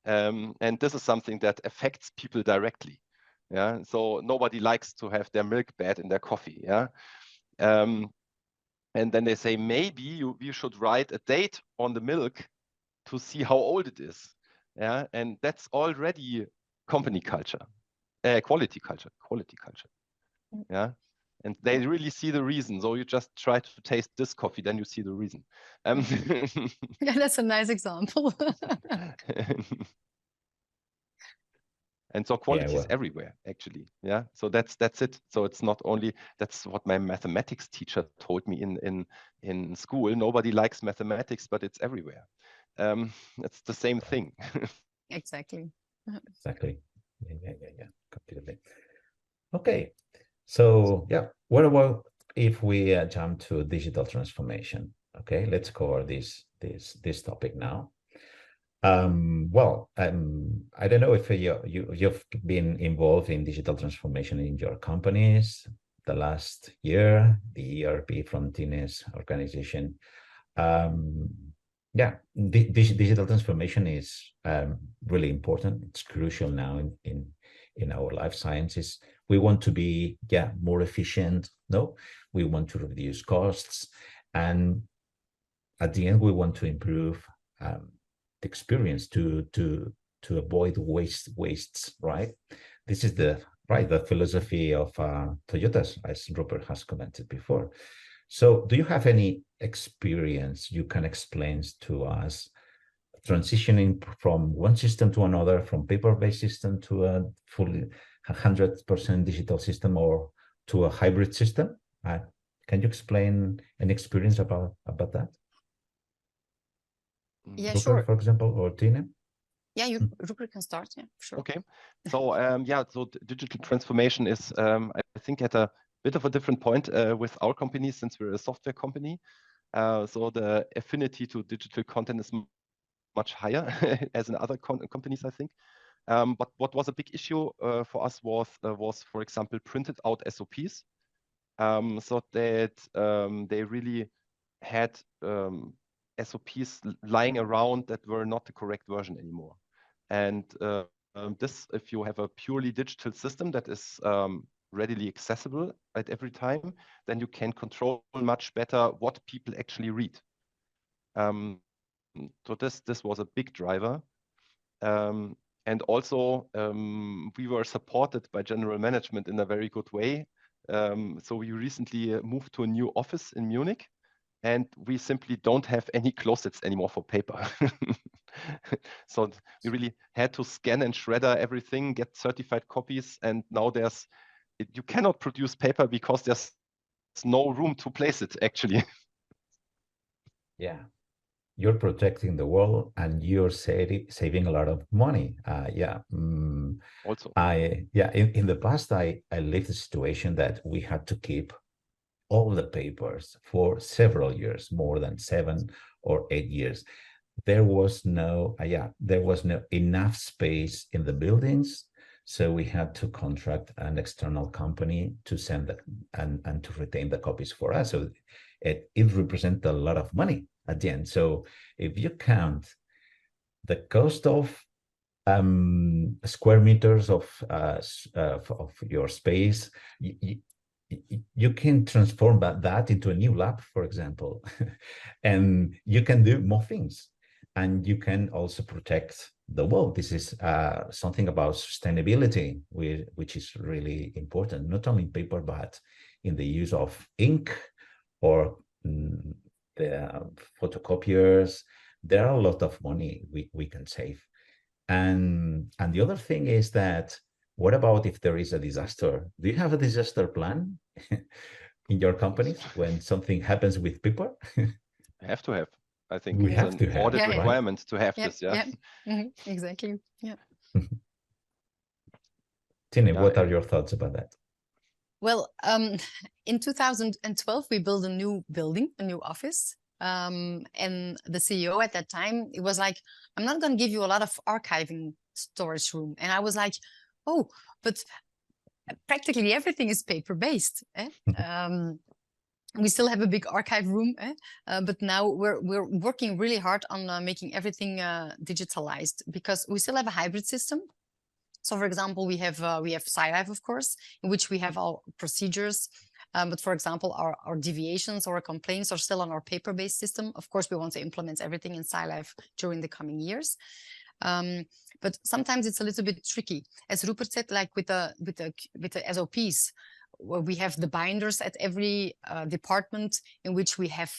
And this is something that affects people directly. Yeah. So nobody likes to have their milk bad in their coffee. Yeah. And then they say, maybe you should write a date on the milk to see how old it is. Yeah, and that's already company culture, quality culture. Yeah, and they really see the reason. So you just try to taste this coffee, then you see the reason. Yeah, that's a nice example. And so quality is everywhere, actually. Yeah, so that's it. So it's not only, that's what my mathematics teacher told me in school. Nobody likes mathematics, but it's everywhere. It's the same thing. Exactly. Exactly. Yeah. Completely. Okay. So yeah, what about if we jump to digital transformation? Okay, let's cover this topic now. Well, I don't know if you've been involved in digital transformation in your companies the last year, the ERP from Tina's organization. Yeah, digital transformation is really important. It's crucial now in our life sciences. We want to be more efficient. No, we want to reduce costs, and at the end we want to improve the experience to avoid wastes. Right. This is the philosophy of Toyota's, as Rupert has commented before. So do you have any experience you can explain to us transitioning from one system to another, from paper-based system to a fully 100% digital system, or to a hybrid system? Can you explain an experience about that? Yeah, Rupert, sure. for example, or Tina? Yeah, Rupert can start. Yeah, sure. Okay. So so digital transformation is, I think, at a bit of a different point with our company, since we're a software company. So the affinity to digital content is much higher as in other companies, I think. But what was a big issue for us was, for example, printed out SOPs, so that they really had SOPs lying around that were not the correct version anymore. And this, if you have a purely digital system that is readily accessible at every time, then you can control much better what people actually read. So this was a big driver. And also, we were supported by general management in a very good way. So we recently moved to a new office in Munich, and we simply don't have any closets anymore for paper. So we really had to scan and shredder everything, get certified copies, and now you cannot produce paper because there's no room to place it, actually. Yeah. You're protecting the world and you're saving a lot of money. Also, in the past, I lived a situation that we had to keep all the papers for several years, more than 7 or 8 years. There was no enough space in the buildings, so we had to contract an external company to send and to retain the copies for us. So it represented a lot of money at the end. So if you count the cost of square meters of your space, you can transform that into a new lab, for example, and you can do more things. and you can also protect the world. This is something about sustainability, which is really important, not only in paper, but in the use of ink or the photocopiers. There are a lot of money we can save. And the other thing is that, what about if there is a disaster? Do you have a disaster plan in your companies when something happens with paper? Have to have. I think We it's have an to have, audit Yeah, yeah. requirement to have Yeah, this. Yeah. exactly. Yeah. Tine, Yeah, what are and your thoughts about that? Well, in 2012, we built a new building, a new office. And the CEO at that time, it was like, I'm not going to give you a lot of archiving storage room. And I was like, oh, but practically everything is paper-based. We still have a big archive room, but now we're working really hard on making everything digitalized, because we still have a hybrid system. So, for example, we have SciLife, of course, in which we have all procedures. But for example, our deviations or complaints are still on our paper-based system. Of course, we want to implement everything in SciLife during the coming years. But sometimes it's a little bit tricky, as Rupert said, like with the SOPs, where we have the binders at every department in which we have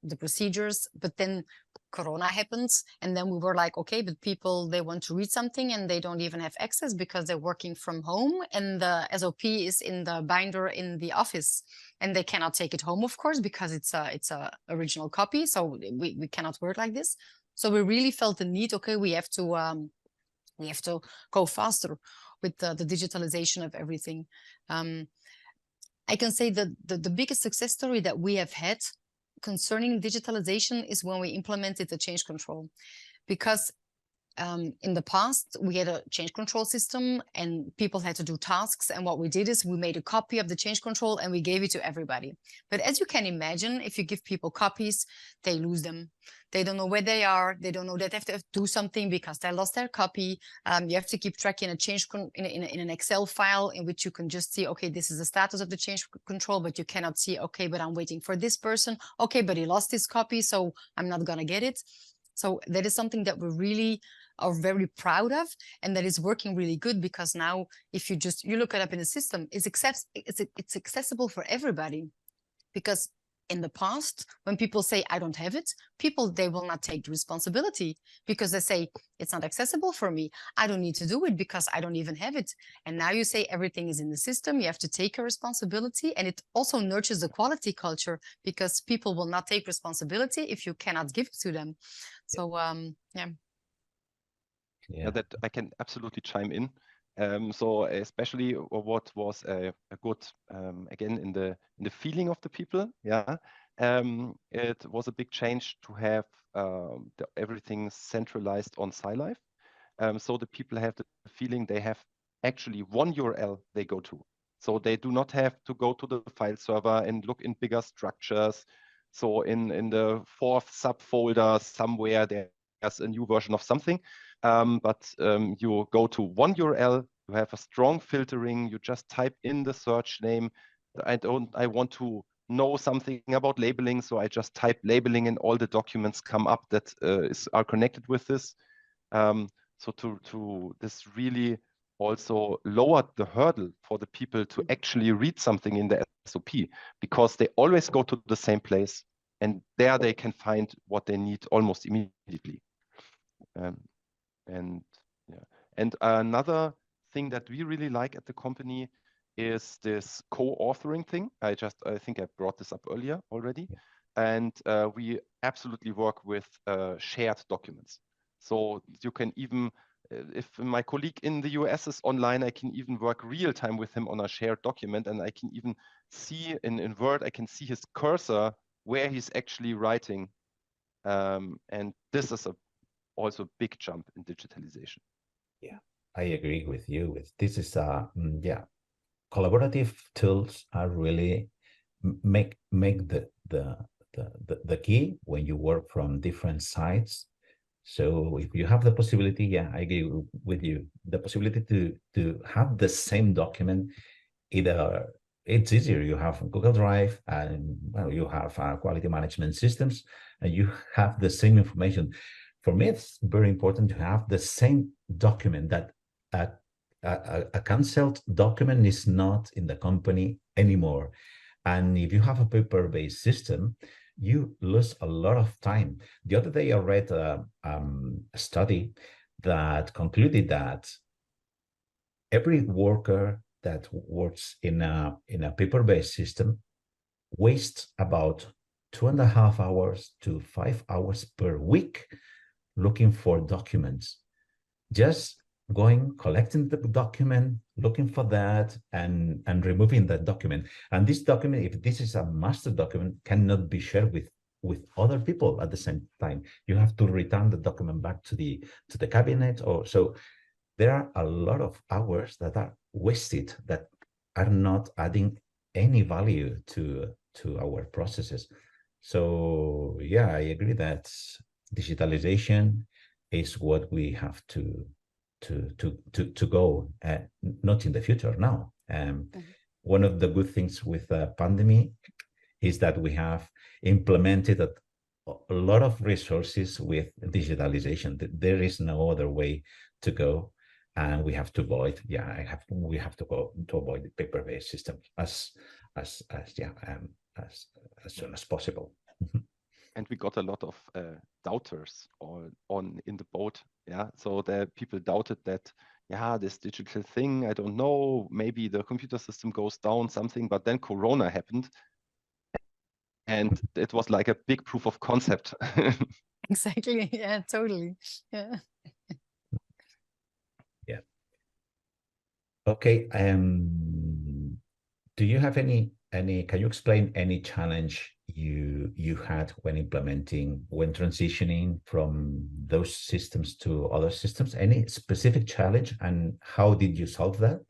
the procedures. But then Corona happens, and then we were like, okay, but people, they want to read something and they don't even have access because they're working from home, and the SOP is in the binder in the office, and they cannot take it home, of course, because it's a original copy. So we cannot work like this. So we really felt the need. Okay, we have to go faster with the digitalization of everything. I can say that the biggest success story that we have had concerning digitalization is when we implemented the change control, because in the past we had a change control system and people had to do tasks, and what we did is we made a copy of the change control and we gave it to everybody. But as you can imagine, if you give people copies, they lose them. They don't know where they are. They don't know that they have to do something because they lost their copy. You have to keep track in a change in an Excel file in which you can just see, okay, this is the status of the change control, but you cannot see, okay, but I'm waiting for this person. Okay, but he lost his copy, so I'm not gonna get it. So that is something that we really are very proud of, and that is working really good, because now if you look it up in the system, it's accessible for everybody. Because in the past, when people say, I don't have it, they will not take the responsibility, because they say, it's not accessible for me. I don't need to do it because I don't even have it. And now you say everything is in the system. You have to take a responsibility. And it also nurtures the quality culture, because people will not take responsibility if you cannot give it to them. So, yeah. Yeah, that I can absolutely chime in. So especially what was a good, again, in the feeling of the people, yeah, it was a big change to have everything centralized on SciLife. So the people have the feeling they have actually one URL they go to. So they do not have to go to the file server and look in bigger structures. So in the fourth subfolder somewhere, there's a new version of something. But you go to one URL, you have a strong filtering, you just type in the search name. I want to know something about labeling, so I just type labeling and all the documents come up that are connected with this. So this really also lowered the hurdle for the people to actually read something in the SOP, because they always go to the same place, and there they can find what they need almost immediately. And yeah, and another thing that we really like at the company is this co-authoring thing. I think I brought this up earlier already. Yeah. And we absolutely work with shared documents. So you can even, if my colleague in the US is online, I can even work real time with him on a shared document, and I can even see in Word, I can see his cursor where he's actually writing. And this is also a big jump in digitalization. Yeah, I agree with you. This is yeah, collaborative tools are really make the key when you work from different sites. So if you have the possibility, yeah, I agree with you. The possibility to have the same document, either it's easier. You have Google Drive, and well, you have quality management systems, and you have the same information. for me, it's very important to have the same document, that a canceled document is not in the company anymore. And if you have a paper-based system, you lose a lot of time. The other day I read a study that concluded that every worker that works in a paper-based system wastes about 2.5 hours to 5 hours per week looking for documents. Just going, collecting the document, looking for that, and removing that document. And this document, if this is a master document, cannot be shared with other people at the same time. You have to return the document back to the cabinet, or so. There are a lot of hours that are wasted, that are not adding any value to our processes. So yeah, I agree that digitalization is what we have to go, not in the future now. One of the good things with the pandemic is that we have implemented a lot of resources with digitalization. There is no other way to go, and we have to avoid. We have to go to avoid the paper-based system as soon as possible. And we got a lot of doubters on in the boat. Yeah, so the people doubted that, yeah, this digital thing, I don't know, maybe the computer system goes down, something, but then Corona happened. And it was like a big proof of concept. Exactly. Yeah, totally. Yeah. Yeah. Okay. Do you have any? Can you explain any challenge you had when transitioning from those systems to other systems? Any specific challenge, and how did you solve that?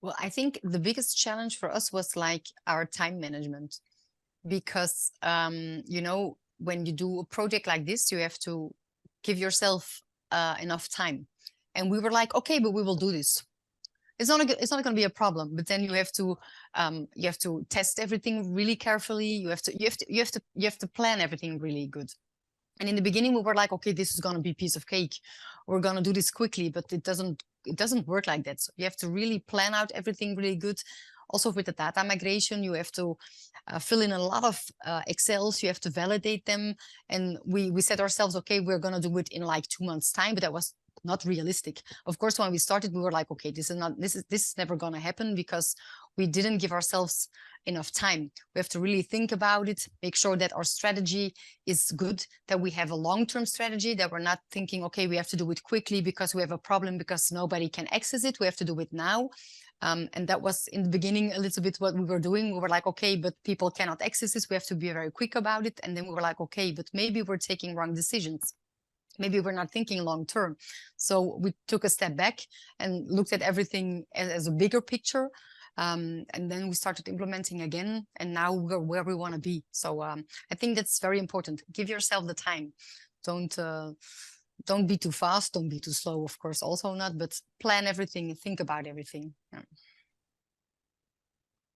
Well, I think the biggest challenge for us was like our time management, because you know, when you do a project like this, you have to give yourself enough time. And we were like, okay, but we will do this. It's not going to be a problem. But then you have to test everything really carefully. You have to plan everything really good. And in the beginning, we were like, okay, this is going to be a piece of cake. We're going to do this quickly, but it doesn't work like that. So you have to really plan out everything really good. Also with the data migration, you have to fill in a lot of Excels. You have to validate them. And we set ourselves, okay, we're going to do it in like 2 months time, but that was not realistic. Of course, when we started, we were like, okay, this is never going to happen, because we didn't give ourselves enough time. We have to really think about it, make sure that our strategy is good, that we have a long-term strategy, that we're not thinking, okay, we have to do it quickly because we have a problem, because nobody can access it. We have to do it now. And that was in the beginning a little bit what we were doing. We were like, okay, but people cannot access this. We have to be very quick about it. And then we were like, okay, but maybe we're taking wrong decisions. Maybe we're not thinking long term. So we took a step back and looked at everything as a bigger picture. And then we started implementing again, and now we're where we want to be. So I think that's very important. Give yourself the time. Don't be too fast. Don't be too slow, of course, also not, but plan everything, think about everything.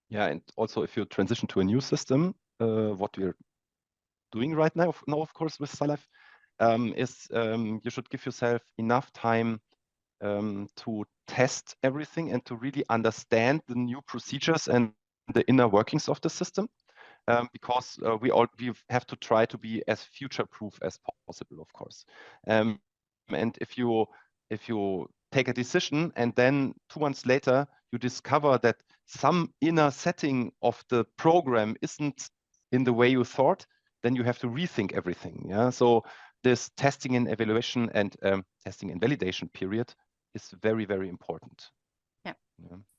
Yeah, and also if you transition to a new system, what we're doing right now, of course, with SciLife, is you should give yourself enough time to test everything and to really understand the new procedures and the inner workings of the system, because we have to try to be as future-proof as possible, of course. And if you take a decision and then 2 months later you discover that some inner setting of the program isn't in the way you thought, then you have to rethink everything. Yeah, so this testing and evaluation and testing and validation period is very, very important. Yeah,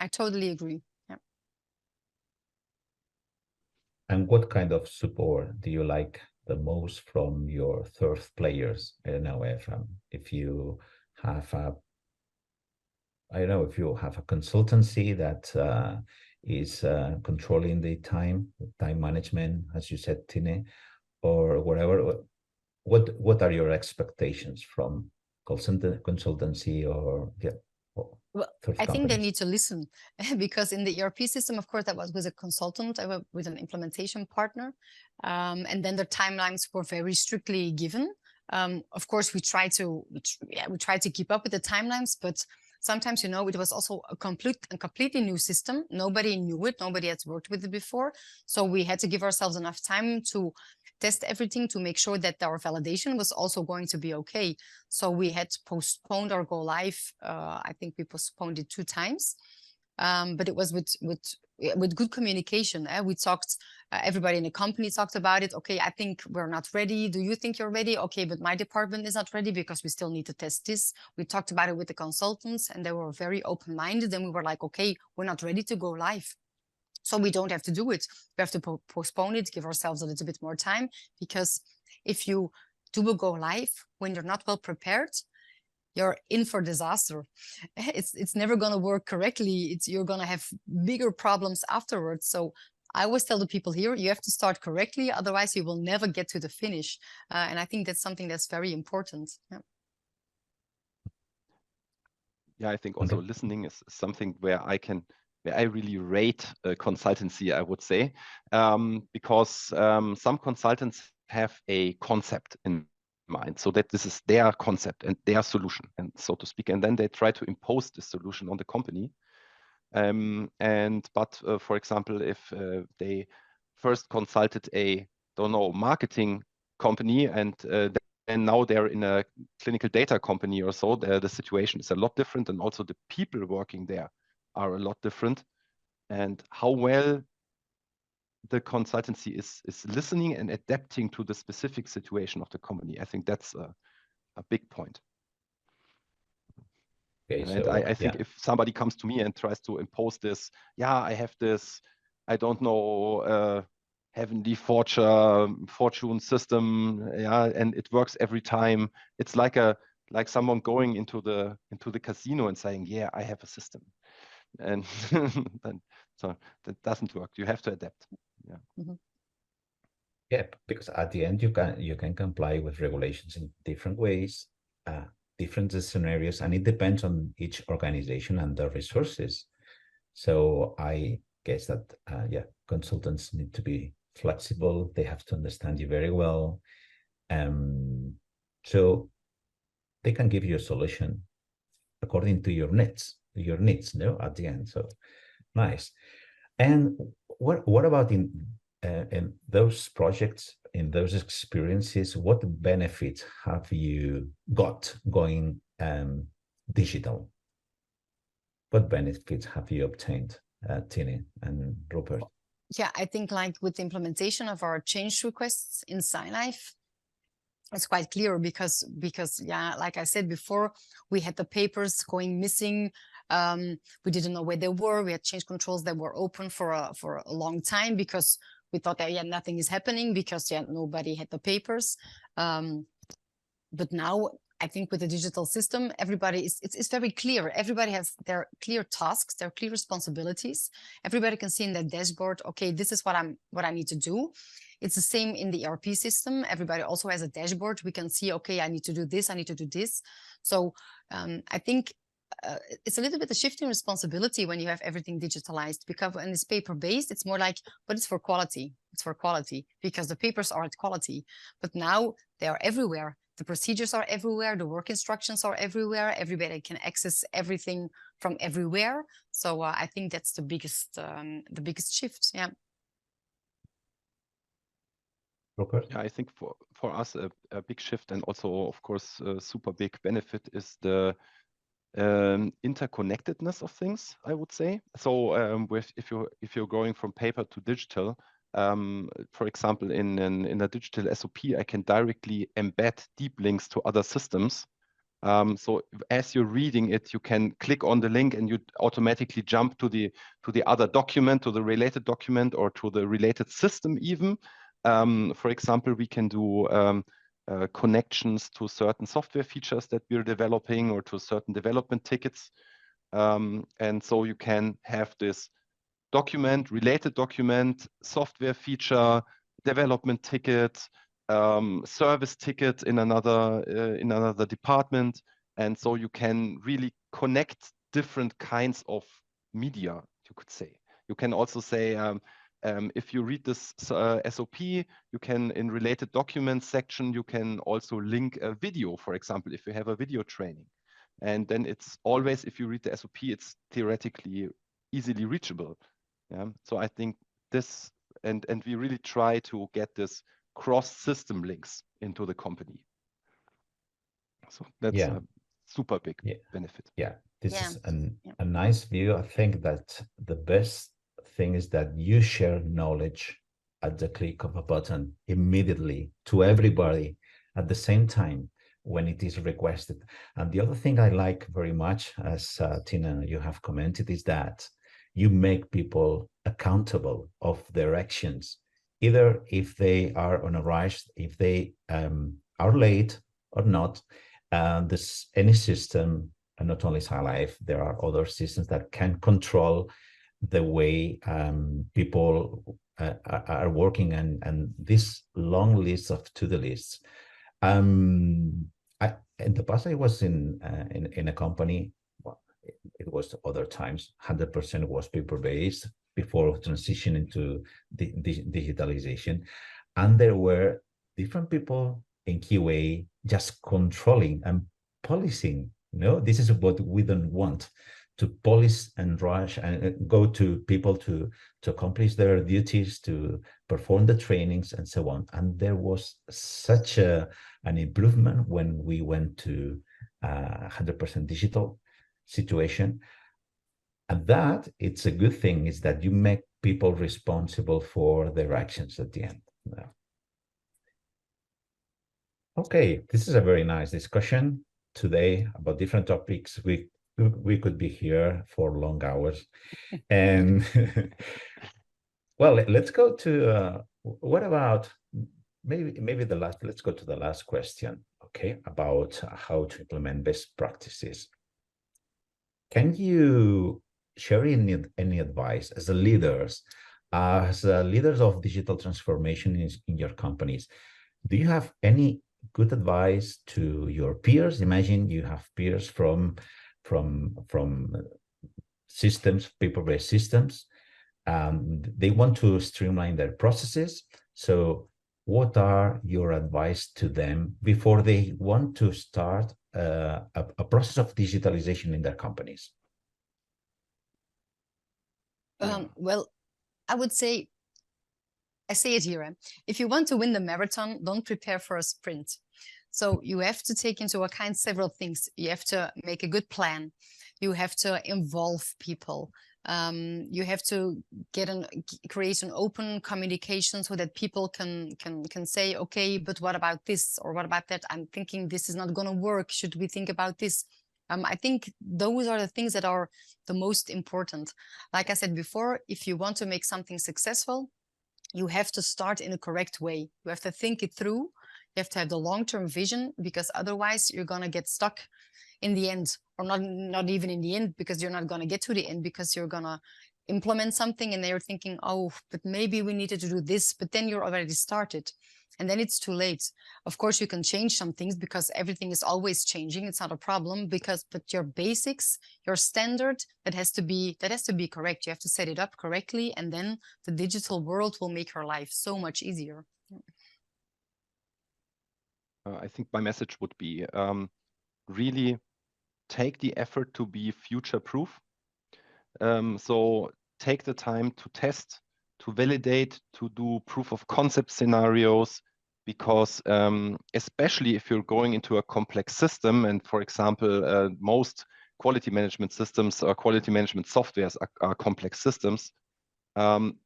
I totally agree. Yeah. And what kind of support do you like the most from your third players? I don't know if you have if you have a consultancy that is controlling the time management, as you said, Tine, or whatever. What are your expectations from consultancy, or Well, for the I think they companies? need to listen because in the ERP system, of course, that was with a consultant, with an implementation partner. And then the timelines were very strictly given. Of course, we try to keep up with the timelines, but sometimes, you know, it was also a completely new system. Nobody knew it. Nobody had worked with it before. So we had to give ourselves enough time to test everything to make sure that our validation was also going to be okay. So we had postponed our go live. I think we postponed it 2 times, but it was with good communication. We talked. Everybody in the company talked about it. Okay, I think we're not ready. Do you think you're ready? Okay, but my department is not ready because we still need to test this. We talked about it with the consultants, and they were very open-minded. And we were like, okay, we're not ready to go live. So we don't have to do it. We have to postpone it, give ourselves a little bit more time, because if you do a go live when you're not well prepared, you're in for disaster. It's never going to work correctly. You're going to have bigger problems afterwards. So I always tell the people here, you have to start correctly, otherwise you will never get to the finish. And I think that's something that's very important. Yeah. Yeah, I think also listening is something where I really rate consultancy, I would say, because some consultants have a concept in mind, so that this is their concept and their solution, and so to speak, and then they try to impose the solution on the company. But for example, if they first consulted a, don't know, marketing company, and and now they're in a clinical data company or so, the situation is a lot different, and also the people working there are a lot different. And how well the consultancy is listening and adapting to the specific situation of the company, I think that's a big point. Okay, And so I think if somebody comes to me and tries to impose this, yeah, I have this, I don't know, heavenly fortune system, yeah, and it works every time. It's like someone going into the casino and saying, yeah, I have a system, and then, so that doesn't work. You have to adapt. Yeah. Mm-hmm. Yeah, because at the end you can comply with regulations in different ways, different scenarios, and it depends on each organization and the resources. So I guess that yeah, consultants need to be flexible. They have to understand you very well, so they can give you a solution according to your needs, no, at the end. So nice. And what about in those projects, in those experiences, what benefits have you got going digital? What benefits have you obtained, Tini and Rupert? Yeah, I think like with the implementation of our change requests in SciLife, it's quite clear because yeah, like I said before, we had the papers going missing. We didn't know where they were. We had change controls that were open for a long time because we thought that, yeah, nothing is happening because, yeah, nobody had the papers. But now I think with the digital system, everybody it's very clear. Everybody has their clear tasks, their clear responsibilities. Everybody can see in their dashboard, okay, this is what I need to do. It's the same in the ERP system. Everybody also has a dashboard. We can see, okay, I need to do this, I need to do this. So I think it's a little bit a shift in responsibility when you have everything digitalized, because when it's paper-based, it's more like, but it's for quality. It's for quality because the papers are at quality. But now they are everywhere. The procedures are everywhere. The work instructions are everywhere. Everybody can access everything from everywhere. So I think that's the biggest shift. Yeah. Rupert? Yeah, I think for us a big shift, and also of course a super big benefit, is the interconnectedness of things, I would say. So if you're going from paper to digital, for example, in a digital SOP, I can directly embed deep links to other systems. So as you're reading it, you can click on the link and you automatically jump to the other document, to the related document, or to the related system even. For example, we can do connections to certain software features that we're developing, or to certain development tickets. And so you can have this document, related document, software feature, development ticket, service ticket in another department. And so you can really connect different kinds of media, you could say. You can also say, if you read this SOP, you can, in related documents section, you can also link a video, for example, if you have a video training. And then it's always, if you read the SOP, it's theoretically easily reachable. Yeah. So I think this, and we really try to get this cross-system links into the company. So that's a super big benefit. Yeah, this Yeah. is a nice view. I think that the best thing is that you share knowledge at the click of a button immediately to everybody at the same time when it is requested. And the other thing I like very much, as Tina, you have commented, is that you make people accountable of their actions, either if they are on a rush, if they are late or not. This any system, and not only SciLife, there are other systems that can control the way people are working, and this long list of to-do lists. In the past, I was in a company. Well, it was other times. 100% was paper-based before transitioning to the digitalization, and there were different people in QA just controlling and policing. This is what we don't want, to police and rush and go to people to accomplish their duties, to perform the trainings and so on. And there was such an improvement when we went to 100% digital situation. And that, it's a good thing, is that you make people responsible for their actions at the end. Okay, this is a very nice discussion today about different topics. We could be here for long hours. And well, let's go to what about maybe the last, let's go to the last question, okay, about how to implement best practices. Can you share any advice as leaders of digital transformation in your companies? Do you have any good advice to your peers? Imagine you have peers from systems, paper-based systems. They want to streamline their processes. So what are your advice to them before they want to start a process of digitalization in their companies? Well, I would say, I say it here, if you want to win the marathon, don't prepare for a sprint. So you have to take into account several things. You have to make a good plan. You have to involve people. You have to create an open communication so that people can say, okay, but what about this or what about that? I'm thinking this is not going to work. Should we think about this? I think those are the things that are the most important. Like I said before, if you want to make something successful, you have to start in a correct way. You have to think it through. You have to have the long-term vision, because otherwise you're going to get stuck in the end, or not even in the end, because you're not going to get to the end, because you're going to implement something and they're thinking, oh, but maybe we needed to do this, but then you're already started. And then it's too late. Of course, you can change some things because everything is always changing. It's not a problem, but your basics, your standard, that has to be correct. You have to set it up correctly, and then the digital world will make your life so much easier. I think my message would be really take the effort to be future-proof. So take the time to test, to validate, to do proof of concept scenarios, because especially if you're going into a complex system, and for example, most quality management systems or quality management softwares are complex systems,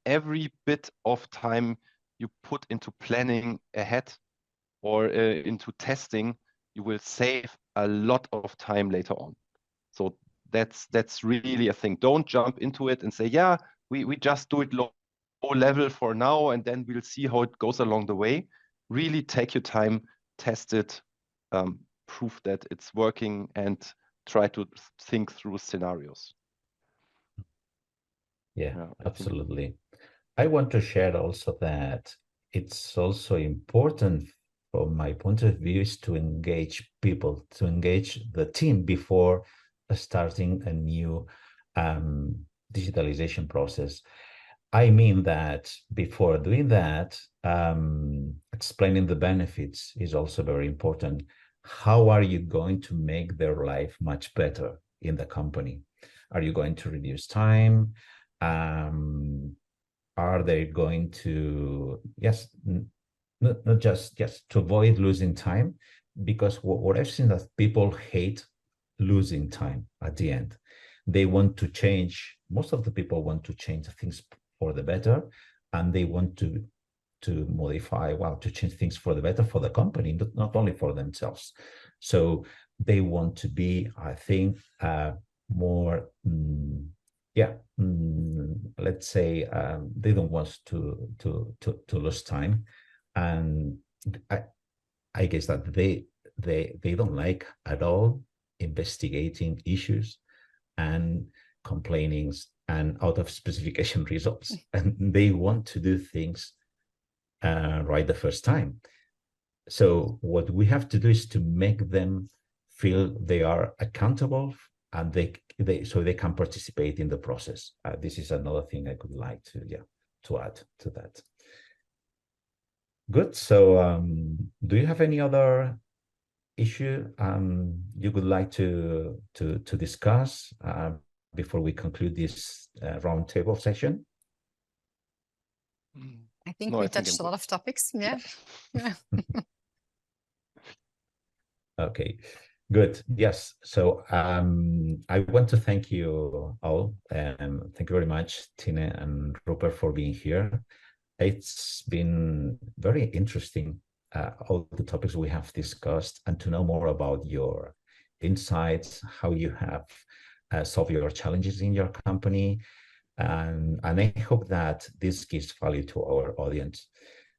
every bit of time you put into planning ahead or into testing, you will save a lot of time later on. So that's really a thing. Don't jump into it and say, yeah, we just do it low level for now, and then we'll see how it goes along the way. Really take your time, test it, prove that it's working, and try to think through scenarios. Yeah, absolutely. I want to share also that it's also important, from my point of view, is to engage people, to engage the team before starting a new digitalization process. I mean that before doing that, explaining the benefits is also very important. How are you going to make their life much better in the company? Are you going to reduce time? Are they going to, yes, not just to avoid losing time? Because what I've seen that people hate losing time at the end. They want to change, most of the people want to change things for the better, and they want to modify, well, to change things for the better for the company, but not only for themselves. So they want to be, I think, more, let's say, they don't want to lose time, and I guess that they don't like at all investigating issues and complainings and out of specification results, and they want to do things right the first time. So what we have to do is to make them feel they are accountable, and so they can participate in the process. This is another thing I could like to add to that. Good. So do you have any other issue you would like to discuss before we conclude this roundtable session? I think we touched a lot of topics. Yeah. Okay, good. Yes. So I want to thank you all, and thank you very much, Tina and Rupert, for being here. It's been very interesting, all the topics we have discussed, and to know more about your insights, how you have solved your challenges in your company. And I hope that this gives value to our audience.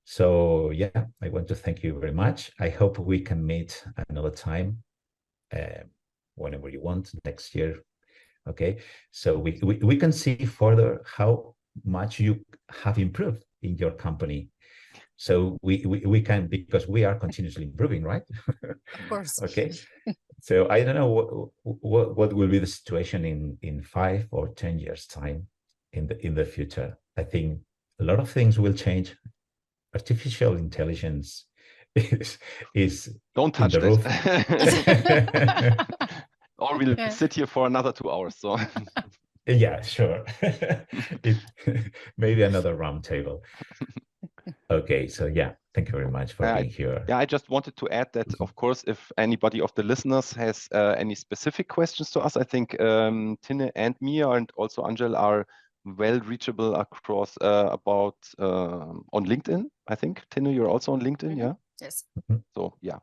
So yeah, I want to thank you very much. I hope we can meet another time, whenever you want, next year. Okay, so we can see further how much you have improved in your company. So we can, because we are continuously improving, right? Of course. Okay. So I don't know what will be the situation in 5 or 10 years time in the future. I think a lot of things will change. Artificial intelligence is don't touch in the roof. Or we'll sit here for another 2 hours. So yeah, sure. Maybe another round table. Okay, so yeah, thank you very much for being here. Yeah, I just wanted to add that, of course, if anybody of the listeners has any specific questions to us, I think Tine and Mia and also Angel are well reachable across on LinkedIn. I think, Tine, you're also on LinkedIn, yeah? Yes. So yeah,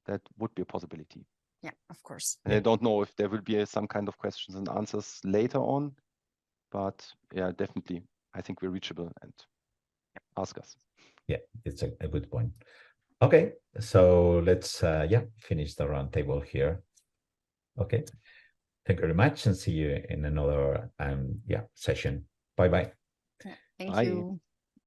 that would be a possibility. Yeah, of course. And I don't know if there will be some kind of questions and answers later on, but yeah, definitely, I think we're reachable, and ask us. Yeah, it's a good point. Okay, so let's finish the roundtable here. Okay, thank you very much, and see you in another session. Bye bye. Thank you.